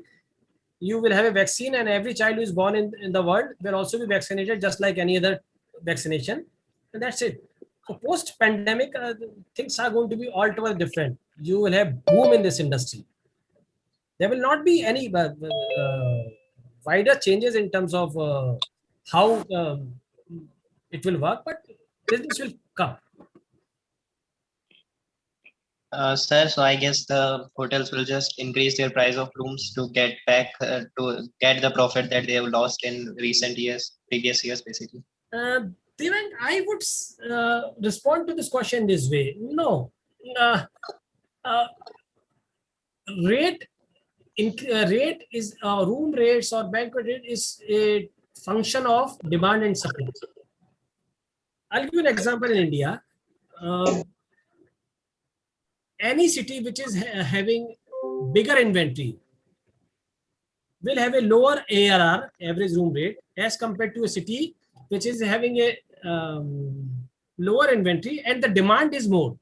you will have a vaccine, and every child who is born in the world will also be vaccinated just like any other vaccination, and that's it. So post pandemic, things are going to be altogether different. You will have boom in this industry. There will not be any wider changes in terms of how it will work, but business will come. Sir, so I guess the hotels will just increase their price of rooms to get back to get the profit that they have lost in recent years, previous years, basically. Devang, I would respond to this question this way. No, rate is room rates or banquet rate is a function of demand and supply. I'll give you an example in India. Any city which is having bigger inventory will have a lower ARR, average room rate, as compared to a city which is having a lower inventory and the demand is more.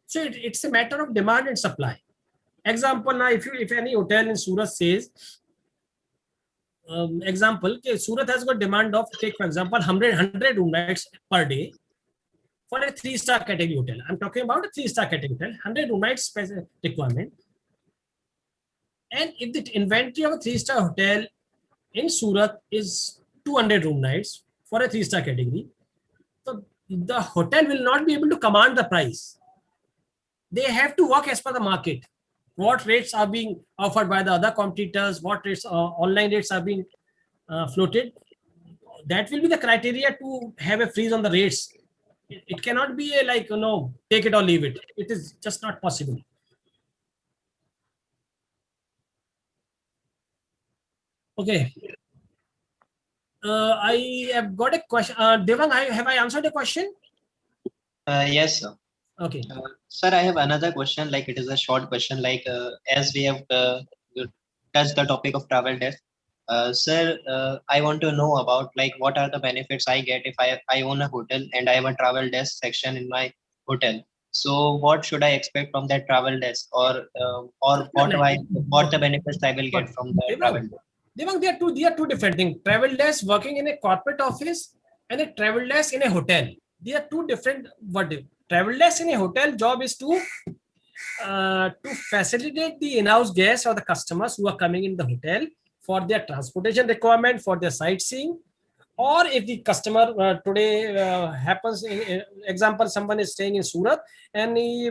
So it's a matter of demand and supply. Example, now if any hotel in Surat says, example, okay, Surat has got demand of, take for example, 100 room nights per day for a 3-star category hotel. I'm talking about a 3-star category hotel, 100 room nights requirement. And if the inventory of a 3-star hotel in Surat is 200 room nights for a 3-star category, so the hotel will not be able to command the price. They have to work as per the market. What rates are being offered by the other competitors, what rates, online rates are being floated. That will be the criteria to have a freeze on the rates. It cannot be a like, take it or leave it. It is just not possible. Okay. I have got a question. Devang, have I answered the question? Yes, sir. Okay. Sir, I have another question. Like it is a short question. Like as we have touched the topic of travel desk, sir, I want to know about like what are the benefits I get if I own a hotel and I have a travel desk section in my hotel. So what should I expect from that travel desk, or what the benefits I will get from the travel desk? Devang, they are two different things. Travel desk working in a corporate office and a travel desk in a hotel. They are two different. What travel desk in a hotel job is to facilitate the in-house guests or the customers who are coming in the hotel for their transportation requirement, for their sightseeing, or if the customer today happens, example, someone is staying in Surat and he,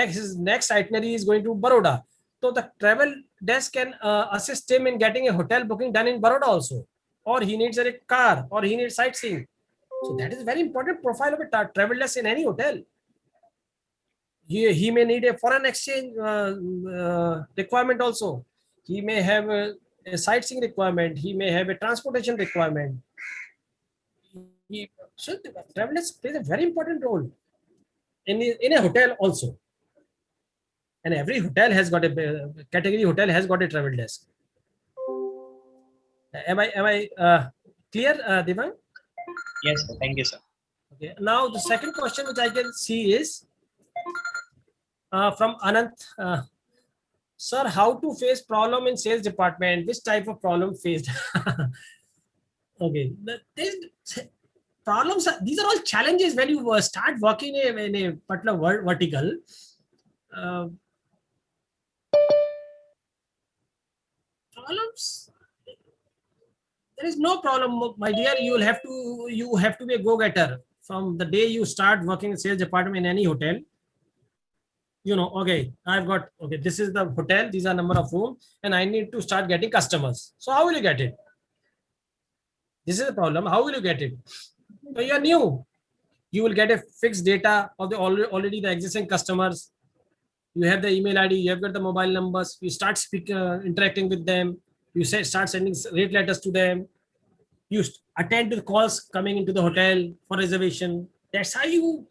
his next itinerary is going to Baroda. So the travel desk can assist him in getting a hotel booking done in Baroda also, or he needs a car, or he needs sightseeing. So that is a very important profile of a travel desk in any hotel. He may need a foreign exchange requirement also. He may have a sightseeing requirement. He may have a transportation requirement. So travel desk plays a very important role in a hotel also. And every hotel has got a category hotel has got a travel desk. Am I clear, Devang? Yes, sir. Thank you, sir. Okay. Now the second question which I can see is from Anant. Sir, how to face problem in sales department? Which type of problem faced? Okay. Problems. These are all challenges when you start working in a particular vertical. Problems. There is no problem, my dear. You have to be a go-getter from the day you start working in sales department in any hotel. Okay, this is the hotel, these are number of rooms, and I need to start getting customers. So how will you get it? This is the problem. How will you get it? So you are new. You will get a fixed data of the already the existing customers. You have the email ID, you have got the mobile numbers, you start interacting with them, you start sending rate letters to them, you attend to the calls coming into the hotel for reservation. That's how you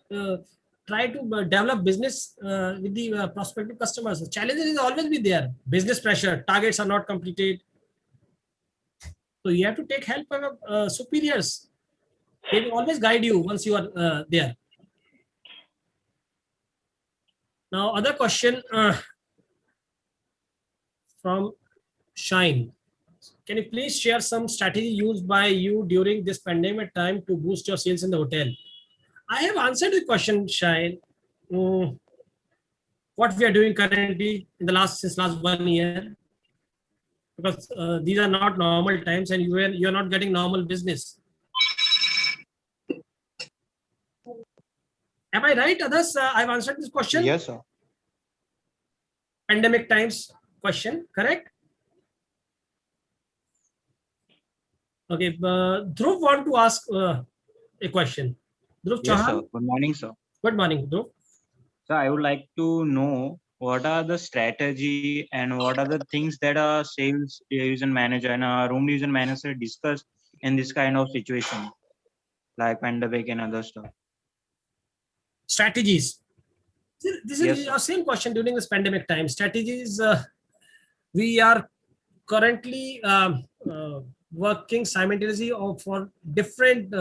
try to develop business with the prospective customers. The challenges is always be there. Business pressure, targets are not completed. So you have to take help from superiors. They will always guide you once you are there. Now, other question from Shine. Can you please share some strategy used by you during this pandemic time to boost your sales in the hotel? I have answered the question, Shine. What we are doing currently in the since last 1 year, because these are not normal times and you are not getting normal business. Am I right, others? I've answered this question. Yes, sir. Pandemic times question, correct? Okay, Dhruv want to ask a question. Dhruv Yes, Chauhan. sir. Good morning, sir. Good morning, Dhruv. So I would like to know what are the strategy and what are the things that a sales division manager and a room division manager discuss in this kind of situation, like pandemic and other stuff. Strategies. This Yes, is sir. your same question during this pandemic time. Strategies. We are currently working simultaneously for different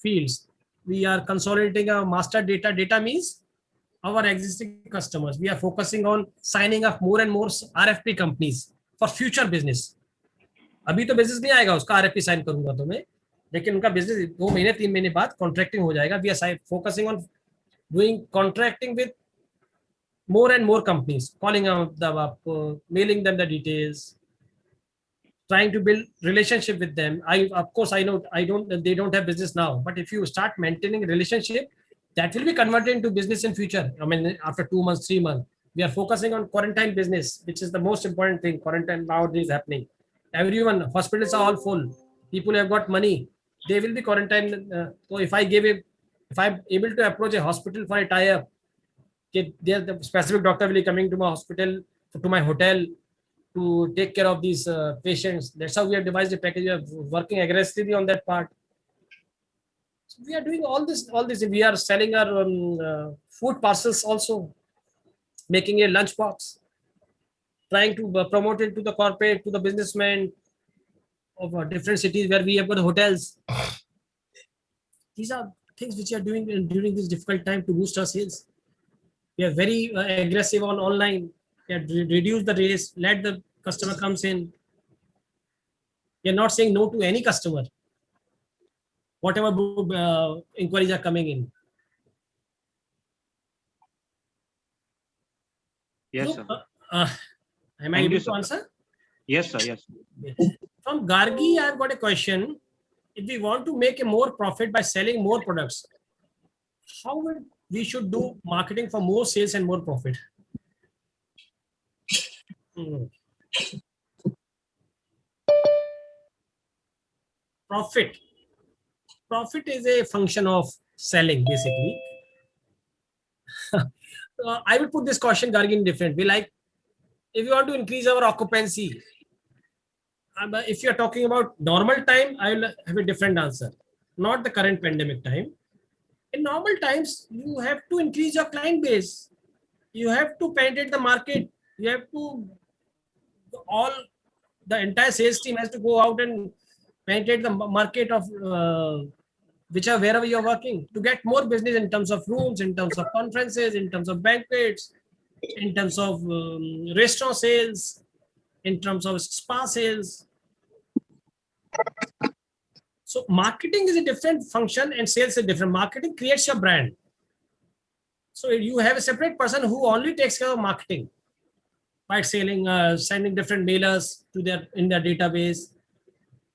fields. We are consolidating our master data. Data means our existing customers. We are focusing on signing up more and more RFP companies for future business. अभी तो business नहीं आएगा उसका RFP sign करूंगा तो मैं, लेकिन उनका बिजनेस 2 महीने 3 महीने बाद कॉन्ट्रैक्टिंग हो जाएगा. We are focusing on doing contracting with more and more companies, calling them up, mailing them the details, trying to build relationship with them. Of course I know they don't have business now, but if you start maintaining relationship, that will be converted into business in future. I mean, after 2 months, 3 months, we are focusing on quarantine business, which is the most important thing. Quarantine nowadays happening. Everyone, hospitals are all full. People have got money. They will be quarantined. So if I'm able to approach a hospital for a tie-up, the specific doctor will be coming to my hospital, to my hotel, to take care of these patients. That's how we have devised a package. We are working aggressively on that part. So we are doing all this. We are selling our food parcels also, making a lunch box, trying to promote it to the corporate, to the businessmen of different cities where we have got hotels. These are things which we are doing during this difficult time to boost our sales. We are very aggressive on online. We have reduced the race, let the customer comes in. We are not saying no to any customer, whatever inquiries are coming in. Yes, So, sir. am I Thank able you, to sir. answer? Yes, sir. Yes. From Gargi, I've got a question. If we want to make a more profit by selling more products, how would we should do marketing for more sales and more profit? Profit is a function of selling, basically. I will put this question, Gargi, in different way. Like, if you want to increase our occupancy, if you're talking about normal time, I will have a different answer. Not the current pandemic time. In normal times, you have to increase your client base. You have to penetrate the market. You have to, the entire sales team has to go out and penetrate the market of wherever you're working to get more business in terms of rooms, in terms of conferences, in terms of banquets, in terms of restaurant sales, in terms of spa sales. So marketing is a different function and sales is different. Marketing creates your brand. So you have a separate person who only takes care of marketing by sending different mailers to in their database,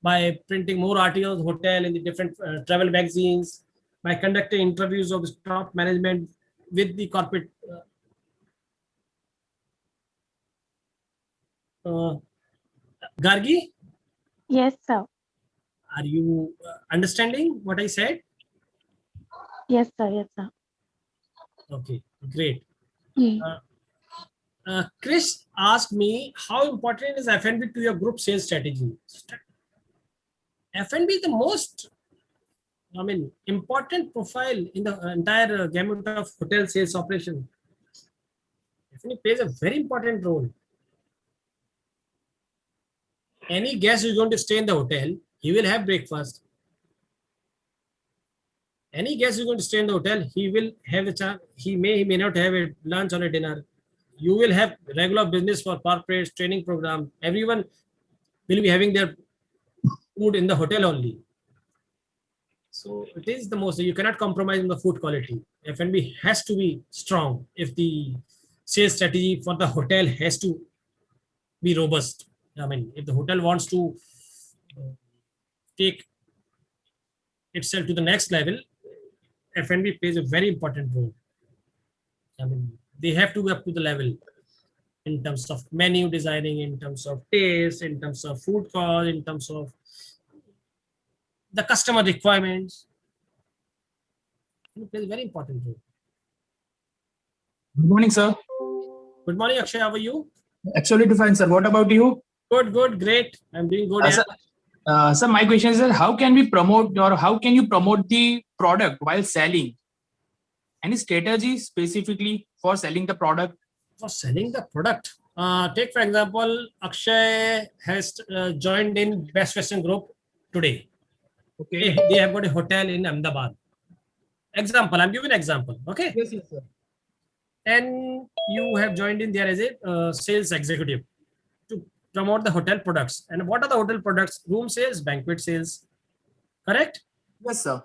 by printing more articles, hotel in the different travel magazines, by conducting interviews of top management with the corporate. Gargi? Yes, sir. Are you understanding what I said? Yes, sir. Yes, sir. Okay, great. Chris asked me, how important is F&B to your group sales strategy? F&B is the most, important profile in the entire gamut of hotel sales operation. F&B plays a very important role. Any guest who's going to stay in the hotel, he will have breakfast. Any guest who's going to stay in the hotel, he will have a chance. He may not have a lunch or a dinner. You will have regular business for corporates, training program. Everyone will be having their food in the hotel only. So it is the most, you cannot compromise on the food quality. F&B has to be strong if the sales strategy for the hotel has to be robust. If the hotel wants to take itself to the next level, F&B plays a very important role. They have to be up to the level in terms of menu designing, in terms of taste, in terms of food cost, in terms of the customer requirements. It plays a very important role. Good morning, sir. Good morning, Akshay. How are you? Absolutely fine, sir. What about you? Good, great. I'm doing good. Sir, my question is, how can we promote, or how can you promote the product while selling? Any strategy specifically for selling the product? For selling the product, take for example, Akshay has joined in Best Western Group today. Okay. They have got a hotel in Ahmedabad. Example, I'm giving an example. Okay. Yes, sir. And you have joined in there as a sales executive to promote the hotel products. And what are the hotel products? Room sales, banquet sales. Correct? Yes, sir.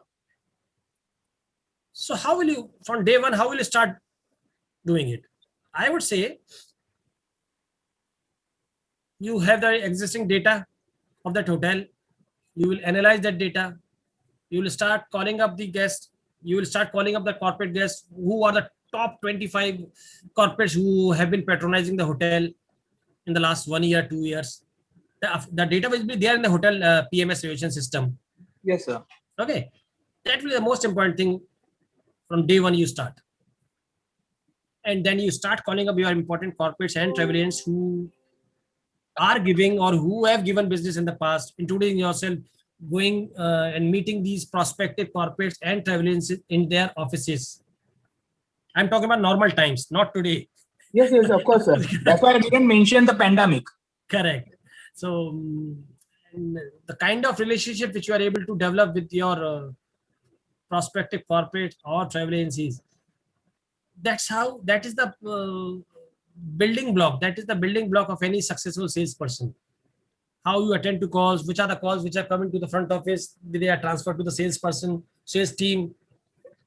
So how will you, from day one, how will you start doing it? I would say you have the existing data of that hotel. You will analyze that data. You will start calling up the guests. You will start calling up the corporate guests who are the top 25 corporates who have been patronizing the hotel in the last 1 year, 2 years. The data will be there in the hotel PMS reservation system. Yes, sir. Okay. That will be the most important thing from day one you start. And then you start calling up your important corporates and travel agents who are giving or who have given business in the past, including yourself, going and meeting these prospective corporates and travel agents in their offices. I'm talking about normal times, not today. Yes, of course, sir. That's why I didn't mention the pandemic. Correct. So the kind of relationship which you are able to develop with your prospective corporates or travel agencies, that is the building block. That is the building block of any successful salesperson. How you attend to calls, which are the calls which are coming to the front office, they are transferred to the salesperson, sales team.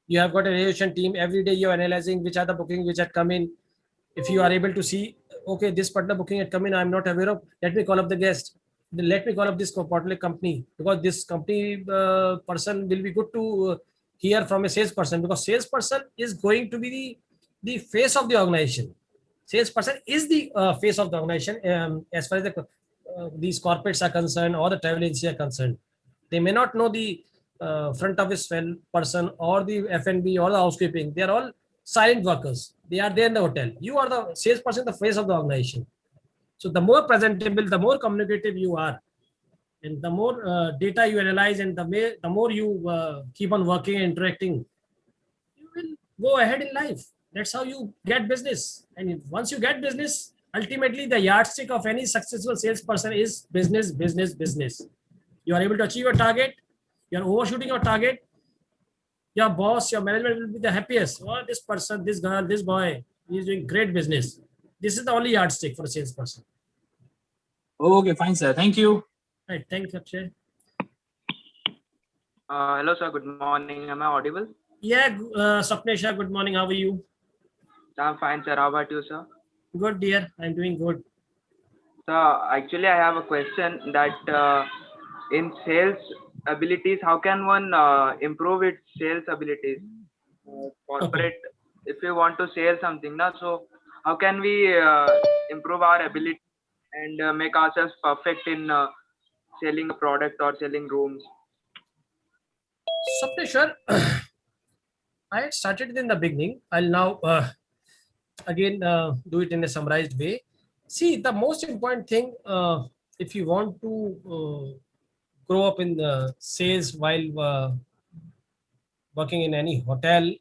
You have got a relation team. Every day you're analyzing which are the bookings which had come in. If you are able to see, okay, this particular booking had come in, I'm not aware of, let me call up the guest. Then let me call up this particular company, because this company person will be good to hear from a salesperson, because salesperson is going to be the face of the organization. Salesperson is the face of the organization as far as these corporates are concerned or the travel agency are concerned. They may not know the front office person or the F&B or the housekeeping. They are all silent workers. They are there in the hotel. You are the salesperson, the face of the organization. So the more presentable, the more communicative you are, and the more data you analyze, and the more you keep on working and interacting, you will go ahead in life. That's how you get business. And once you get business, ultimately the yardstick of any successful salesperson is business, business, business. You are able to achieve your target. You are overshooting your target. Your boss, your management will be the happiest. Oh, this person, this girl, this boy, he is doing great business. This is the only yardstick for a salesperson. Okay, fine, sir. Thank you. Right. Thanks, Akshay. Hello, sir. Good morning. Am I audible? Yeah, Sapnesha, good morning. How are you? I'm fine, sir. How about you, sir? Good, dear. I'm doing good. So, actually, I have a question that in sales abilities, how can one improve its sales abilities? Corporate, if you want to sell something, so how can we improve our ability and make ourselves perfect in selling a product or selling rooms? Sapnesha, I had started it in the beginning. I'll now again do it in a summarized way. See, the most important thing, if you want to grow up in the sales while working in any hotel,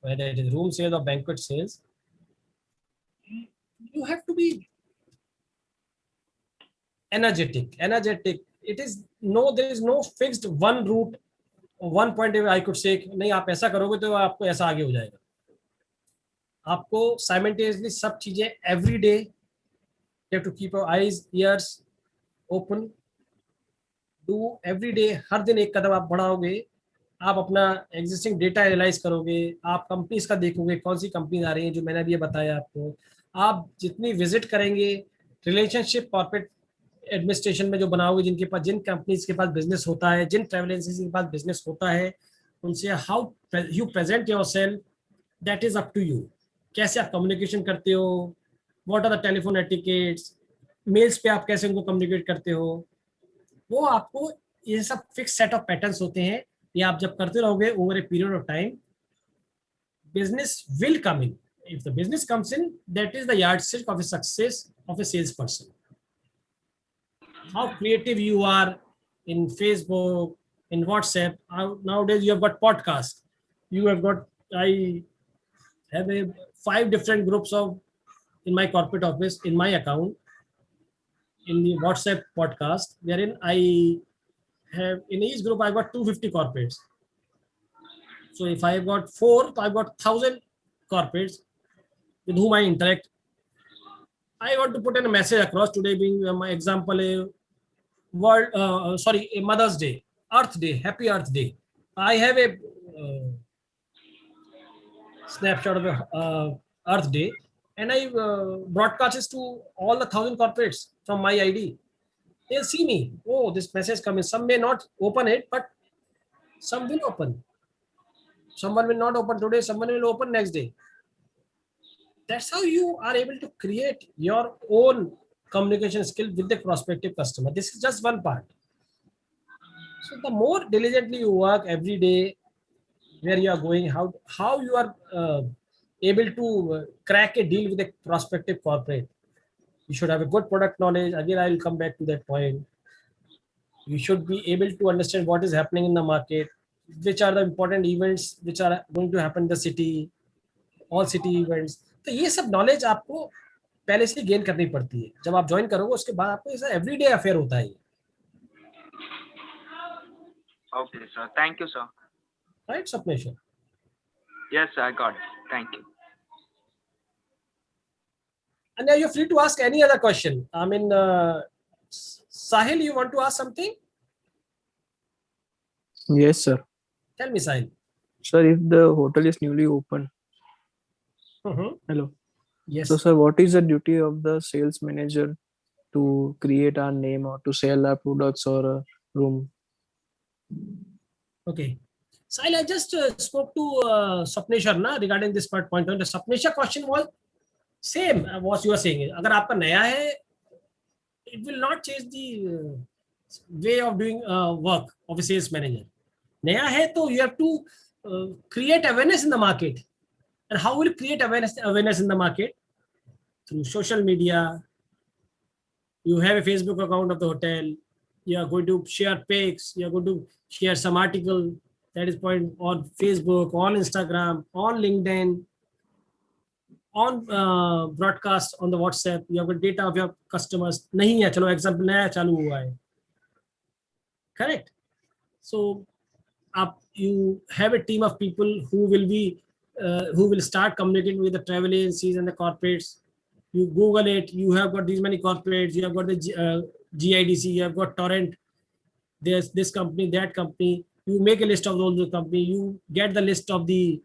whether it is room sales or banquet sales, you have to be energetic. It is no, there is no fixed one route, one point I could say नहीं आप ऐसा करोगे तो आपको ऐसा आगे हो जाएगा. आपको साइमल्टेनियसली सब चीजें every day you have to keep your eyes ears open, do every day. हर दिन एक कदम आप बढ़ाओगे, आप अपना एग्जिस्टिंग डेटा एनालाइज करोगे, आप कंपनीज का देखोगे कौन सी कंपनीज आ रही हैं जो मैंने अभी बताया आपको. आप जितनी विजिट करेंगे, रिलेशनशिप कॉर्पोरेट एडमिनिस्ट्रेशन में जो बनाओगे, जिनके पास, जिन कंपनीज के पास बिजनेस होता है, जिन ट्रैवल एजेंसी के पास बिजनेस होता है, उनसे how you present yourself, that is up to you. कैसे आप कम्युनिकेशन करते हो, what are the telephone etiquettes, mails पे आप कैसे उनको कम्युनिकेट करते हो, वो आपको, ये सब फिक्स सेट ऑफ पैटर्न्स होते हैं. ये आप जब करते रहोगे over a period of time, business will come in. If the business comes in, that is the yardstick of a success of a salesperson. How creative you are in Facebook, in WhatsApp. Nowadays, you have got podcast. You have got, I have 5 different groups of, in my corporate office, in my account, in the WhatsApp podcast, wherein I have, in each group, I've got 250 corporates. So if I've got 4, I've got 1,000 corporates with whom I interact. I want to put in a message across today, being my example, a Mother's Day, Earth Day, Happy Earth Day. I have a snapshot of a Earth Day, and I broadcast it to all the 1,000 corporates from my ID. They'll see me. Oh, this message coming. Some may not open it, but some will open. Someone will not open today, someone will open next day. That's how you are able to create your own communication skill with the prospective customer. This is just one part. So the more diligently you work every day, where you are going, how you are able to crack a deal with a prospective corporate. You should have a good product knowledge. Again, I will come back to that point. You should be able to understand what is happening in the market, which are the important events which are going to happen in the city, all city events. तो ये सब knowledge आपको पहले से gain करनी पड़ती है. जब आप ज्वाइन करोगे उसके बाद आपको ऐसा एवरीडे अफेयर होता है. Okay, sir. Thank you, sir. Right, Sapnesh? Yes, sir, I got it. Thank you. And now you're free to ask any other question. I mean, Sahil, you want to ask something? Yes, sir. Tell me, Sahil. Sir, if the hotel is newly open, hello. Yes. So, sir, what is the duty of the sales manager to create our name or to sell our products or a room? Okay. Sahil, I just spoke to Sapneshwar na regarding this point. The Sapneshwar question was same what you are saying. अगर आपका नया है, it will not change the way of doing work of a sales manager. नया है तो you have to create awareness in the market. And how will you create awareness in the market? Through social media. You have a Facebook account of the hotel. You are going to share pics. You are going to share some article that is point on Facebook, on Instagram, on LinkedIn, on broadcast on the WhatsApp. You have got data of your customers. नहीं है, चलो example नया चालू हुआ है. Correct. So you have a team of people who will start communicating with the travel agencies and the corporates. You Google it. You have got these many corporates. You have got the GIDC. You have got Torrent. There's this company, that company. You make a list of all the company. You get the list of the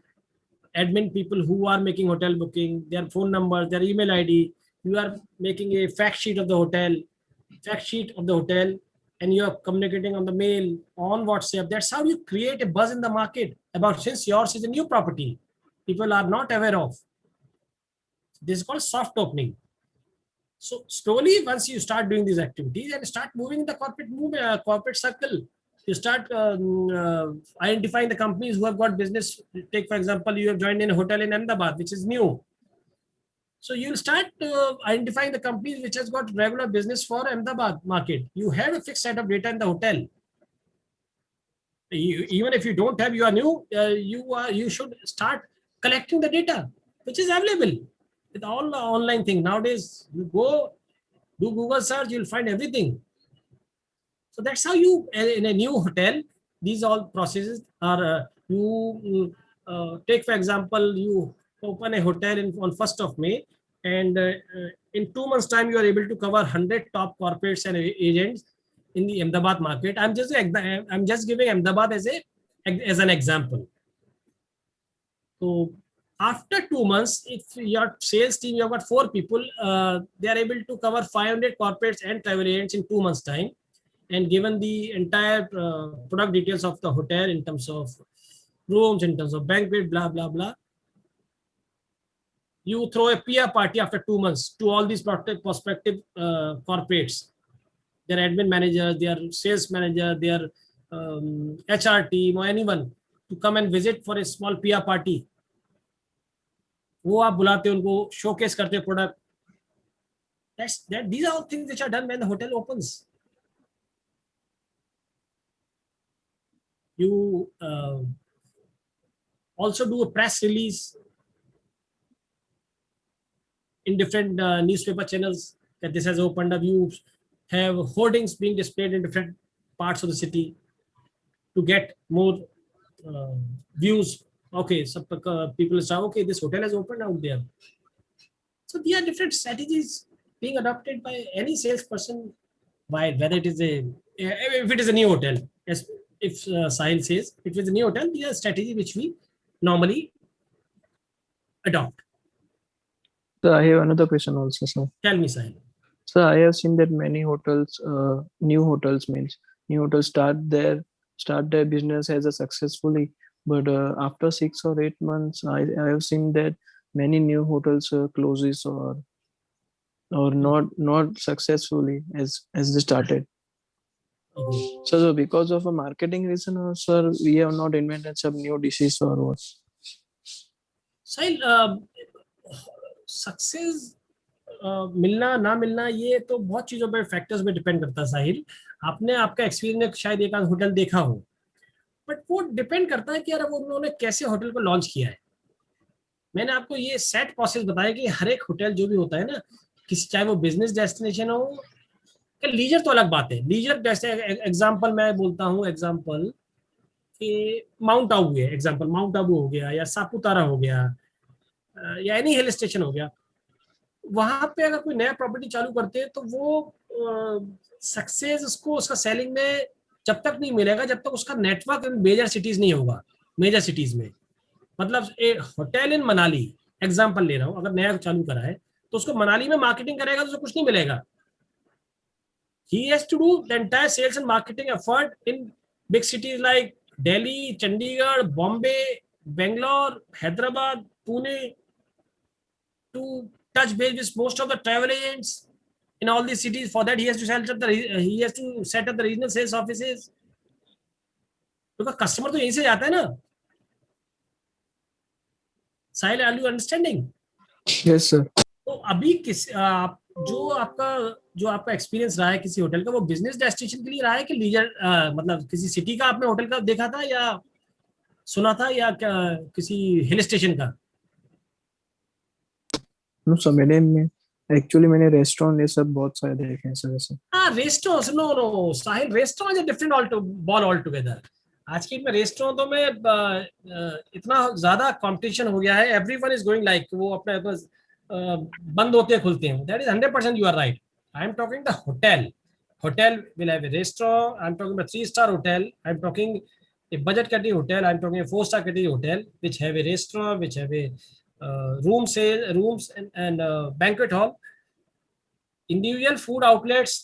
admin people who are making hotel booking, their phone numbers, their email ID. You are making a fact sheet of the hotel, and you are communicating on the mail, on WhatsApp. That's how you create a buzz in the market about, since yours is a new property, people are not aware of. This is called soft opening. So slowly, once you start doing these activities and start moving in the corporate circle, you start identifying the companies who have got business. Take, for example, you have joined in a hotel in Ahmedabad, which is new. So you'll start identifying the companies which has got regular business for Ahmedabad market. You have a fixed set of data in the hotel. Even if you don't have, you are new, you should start collecting the data which is available with all the online thing nowadays. You go do Google search, you'll find everything. So that's how you, in a new hotel, these all processes are, take for example, you open a hotel on 1st of May, and in 2 months time, you are able to cover 100 top corporates and agents in the Ahmedabad market. I'm just giving Ahmedabad as an example. So after 2 months, if your sales team, you have got 4 people, they are able to cover 500 corporates and travel agents in 2 months time. And given the entire product details of the hotel in terms of rooms, in terms of banquet, blah, blah, blah, you throw a PR party after 2 months to all these prospective corporates, their admin manager, their sales manager, their HR team, or anyone to come and visit for a small PR party. वो आप बुलाते हो उनको, showcase करते हो product. These are all things which are done when the hotel opens. You also do a press release in different newspaper channels that this has opened up. You have hoardings being displayed in different parts of the city to get more views. Okay, so people say, okay, this hotel has opened out there. So there are different strategies being adopted by any salesperson, whether it is if it is a new hotel. Yes, if Sahil says it was a new hotel, there are strategy which we normally adopt. So I have another question also, sir. Tell me, Sahil. So I have seen that many hotels, new hotels start their business as a successfully, but after 6 or 8 months, I have seen that many new hotels closes or not successfully as they started. So because of a marketing reason, or sir, we have not invented some new dishes or what? Sahil, success मिलना ना मिलना ये तो बहुत चीजों पे factors में depend करता है साहिल. आपने आपका एक्सपीरियंस में शायद एक होटल देखा हो, बट वो डिपेंड करता है कि यार वो उन्होंने कैसे होटल को लॉन्च किया है. मैंने आपको ये सेट प्रोसेस बताया कि हर एक होटल जो भी होता है ना, किसी चाहे वो बिजनेस डेस्टिनेशन हो या लीजर, तो अलग बात है. लीजर जैसे एग्जांपल मैं बोलता हूँ, एग्जांपल कि माउंट आबू है, एग्जांपल माउंट आबू हो गया या सापुतारा हो गया या एनी हिल स्टेशन हो गया. वहां पे अगर कोई नया प्रॉपर्टी चालू करते हैं तो वो सक्सेस उसको उसका सेलिंग में जब तक नहीं मिलेगा जब तक उसका नेटवर्क इन मेजर सिटीज नहीं होगा. मेजर सिटीज में मतलब ए होटल इन मनाली एग्जांपल ले रहा हूँ, अगर नया चालू करा है तो उसको मनाली में मार्केटिंग करेगा तो उसको कुछ नहीं मिलेगा. He has to do the entire sales and marketing effort in big cities like Delhi, Chandigarh, Bombay, Bangalore, Hyderabad, Pune, to touch base with most of the travel agents in all these cities. For that, he has to set up the regional sales offices. Because customer तो यहीं से जाता है ना. Sahil, are you understanding? Yes, sir. तो अभी जो आपका एक्सपीरियंस रहा है किसी होटल का, वो बिजनेस डेस्टिनेशन के लिए रहा है कि लीजर, मतलब किसी सिटी का आपने होटल का देखा था या सुना था, या किसी हिल स्टेशन का? नो सर, मैंने रेस्टोरेंट ये सब बहुत सारे देखे हैं सर. वैसे हाँ, restaurants, no Sahil, restaurant is a different ball altogether. आज की में रेस्टोरेंटों में इतना ज्यादा कंपटीशन हो गया है. एवरीवन इज गोइंग लाइक वो अपने बंद होते हैं खुलते हैं. That is 100% you are right. I am talking the hotel will have a restaurant. I'm talking about 3-star hotel. I'm talking a budget category hotel. I'm talking a 4-star category hotel which have a restaurant, which have a rooms and banquet hall. Individual food outlets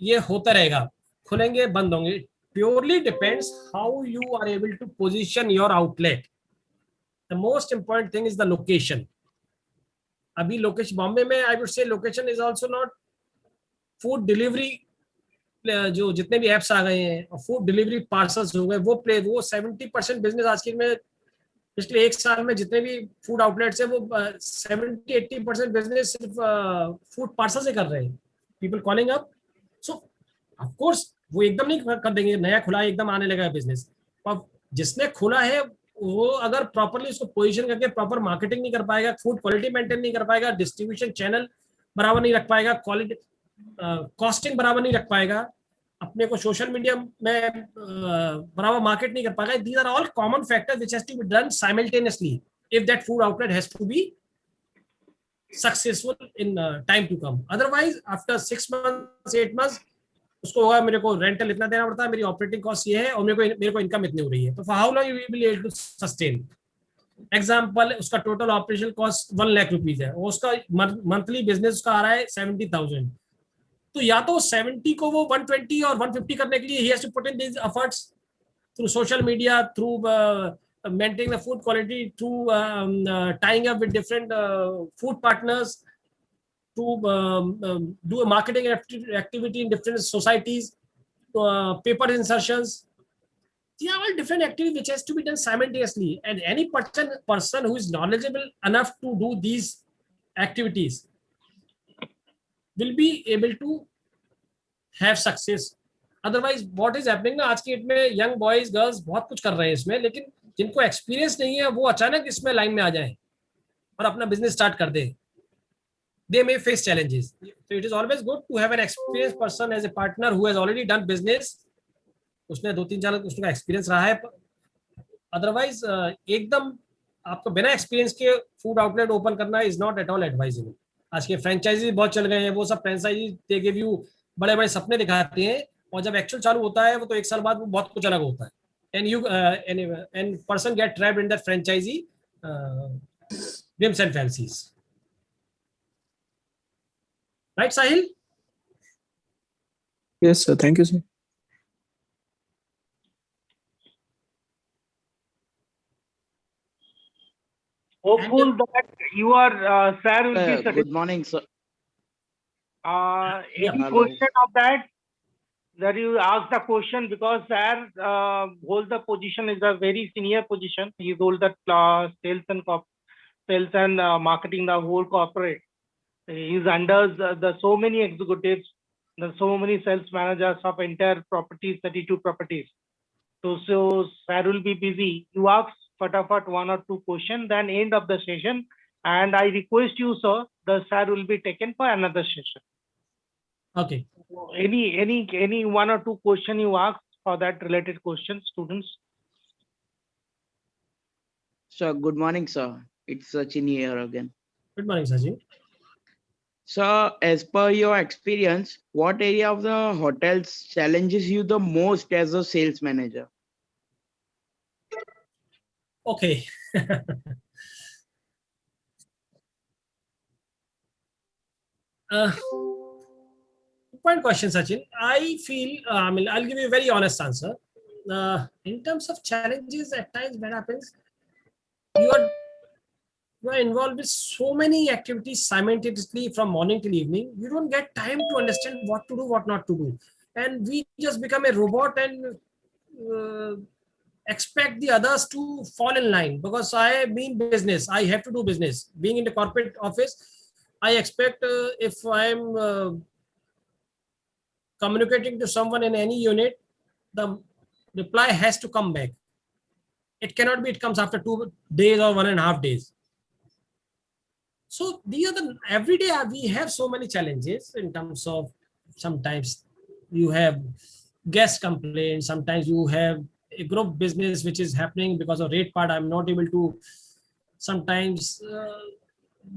ये होता रहेगा, खुलेंगे बंद होंगे. Purely depends how you are able to position your outlet. The most important thing is the location. अभी location Bombay में I would say location is also not. Food delivery जो जितने भी एप्स आ गए हैं और फूड डिलीवरी पार्सल्स हो गए, वो 70% बिजनेस आज की में पिछले एक साल में जितने भी फूड आउटलेट्स है वो 70-80% बिजनेस सिर्फ फूड पार्सल से कर रहे हैं, people calling up. So of course वो एकदम नहीं कर देंगे, नया खुला है एकदम आने लगा बिजनेस. अब जिसने खोला है वो अगर प्रॉपरली उसको पोजीशन करके प्रॉपर मार्केटिंग नहीं कर पाएगा, फूड क्वालिटी मेंटेन नहीं कर पाएगा, डिस्ट्रीब्यूशन चैनल बराबर नहीं रख पाएगा, क्वालिटी कॉस्टिंग बराबर नहीं रख पाएगा, अपने को सोशल मीडिया में बराबर मार्केट नहीं कर पाएगा. These are all common factors which has to be done simultaneously if that food outlet has to be successful in time to come. Otherwise after 6 months 8 months उसको होगा मेरे को रेंटल इतना देना पड़ता है, मेरी ऑपरेटिंग कॉस्ट ये है और मेरे को इनकम इतनी हो रही है. तो for how long you will be able to sustain. Example, उसका total operation cost 1 lakh rupees है और उसका मंथली बिजनेस उसका आ रहा है 70,000. तो या तो 70 को वो 120 और 150 करने के लिए he has to put in these efforts through social media, through maintaining the food quality, through tying up with different food partners, to do a marketing activity in different societies, paper insertions. These are all different activities which has to be done simultaneously, and any person who is knowledgeable enough to do these activities will be able to have success. Otherwise what is happening ना, आज की date में young boys girls बहुत कुछ कर रहे हैं इसमें, लेकिन जिनको एक्सपीरियंस नहीं है वो अचानक इसमें लाइन में आ जाए और अपना बिजनेस स्टार्ट कर दे. They may face challenges. So it is always good to have an experienced person as a partner who has already done business. उसने 2-3 साल उसका एक्सपीरियंस रहा है. अदरवाइज एकदम आपको बिना एक्सपीरियंस के फूड आउटलेट ओपन करना is not at all advisable. आज के फ्रेंचाइजी बहुत चल गए हैं, वो सब फ्रेंचाइजी दे गिव यू बड़े बड़े सपने दिखाते हैं और जब एक्चुअल चालू होता है वो तो 1 साल बाद वो बहुत कुछ अलग होता है. And person get trapped in that franchisee dreams and fancies. Right Sahil? Yes, sir. Thank you, sir. Hopeful that your sir will be satisfied. Good morning, sir. Any Hello. question of that you ask the question, because sir holds the position, is a very senior position. He holds the sales and marketing, the whole corporate. He's under the so many executives, the so many sales managers of entire properties, 32 properties. So sir will be busy. You ask fatafat 1 or 2 questions, then end of the session. And I request you, sir, the sir will be taken for another session. Okay. Any 1 or 2 question you ask for that related questions, students. Sir, good morning, sir. It's Sachin here again. Good morning, Sachin. Sir, as per your experience, what area of the hotels challenges you the most as a sales manager? Okay. Point question, Sachin. I feel, I'll give you a very honest answer. In terms of challenges, at times what happens, you are involved with so many activities simultaneously from morning till evening. You don't get time to understand what to do, what not to do. And we just become a robot and expect the others to fall in line, because I mean business. I have to do business. Being in the corporate office, I expect if I'm communicating to someone in any unit, the reply has to come back. It cannot be it comes after 2 days or 1.5 days. So these are the every day we have so many challenges in terms of, sometimes you have guest complaints, sometimes you have a group business which is happening because of rate part. I'm not able to. Sometimes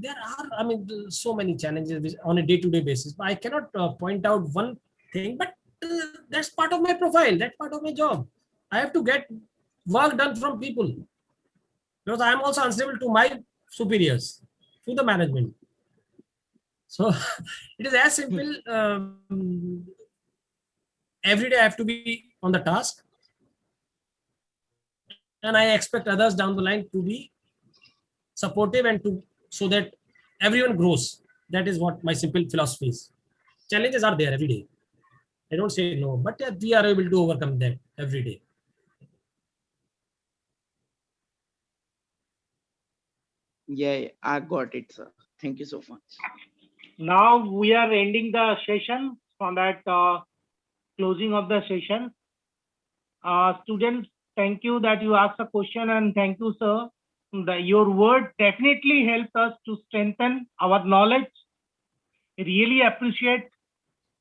there are, so many challenges on a day-to-day basis. But I cannot point out one thing, but that's part of my profile. That's part of my job. I have to get work done from people, because I am also answerable to my superiors, to the management. So it is as simple. Every day I have to be on the task, and I expect others down the line to be supportive and so that everyone grows. That is what my simple philosophy is. Challenges are there every day. I don't say no, but we are able to overcome them every day. Yeah, I got it, sir. Thank you so much. Now we are ending the session from that closing of the session. Students, thank you that you asked a question, and thank you, sir. Your word definitely helped us to strengthen our knowledge. Really appreciate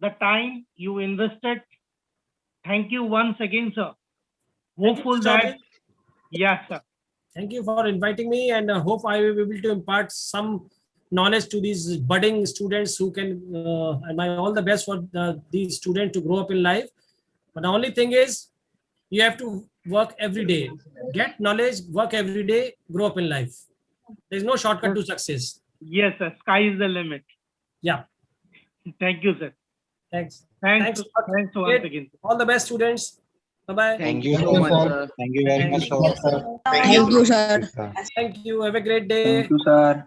the time you invested. Thank you once again, sir. Thank you, Hopeful Mr. that, Chaudhary. yes, sir. Thank you for inviting me, and hope I will be able to impart some knowledge to these budding students who can, and all the best for these students to grow up in life. But the only thing is, you have to work every day, get knowledge, work every day, grow up in life. There's no shortcut to success. Yes, sir. Sky is the limit. Yeah. Thank you, sir. Thanks. Thanks once Great. again. All the best, students. Bye-bye. Thank you so much, sir. Thank you very much, sir. Thank Thank you, sir. Thank you. Have a great day. Thank you, sir.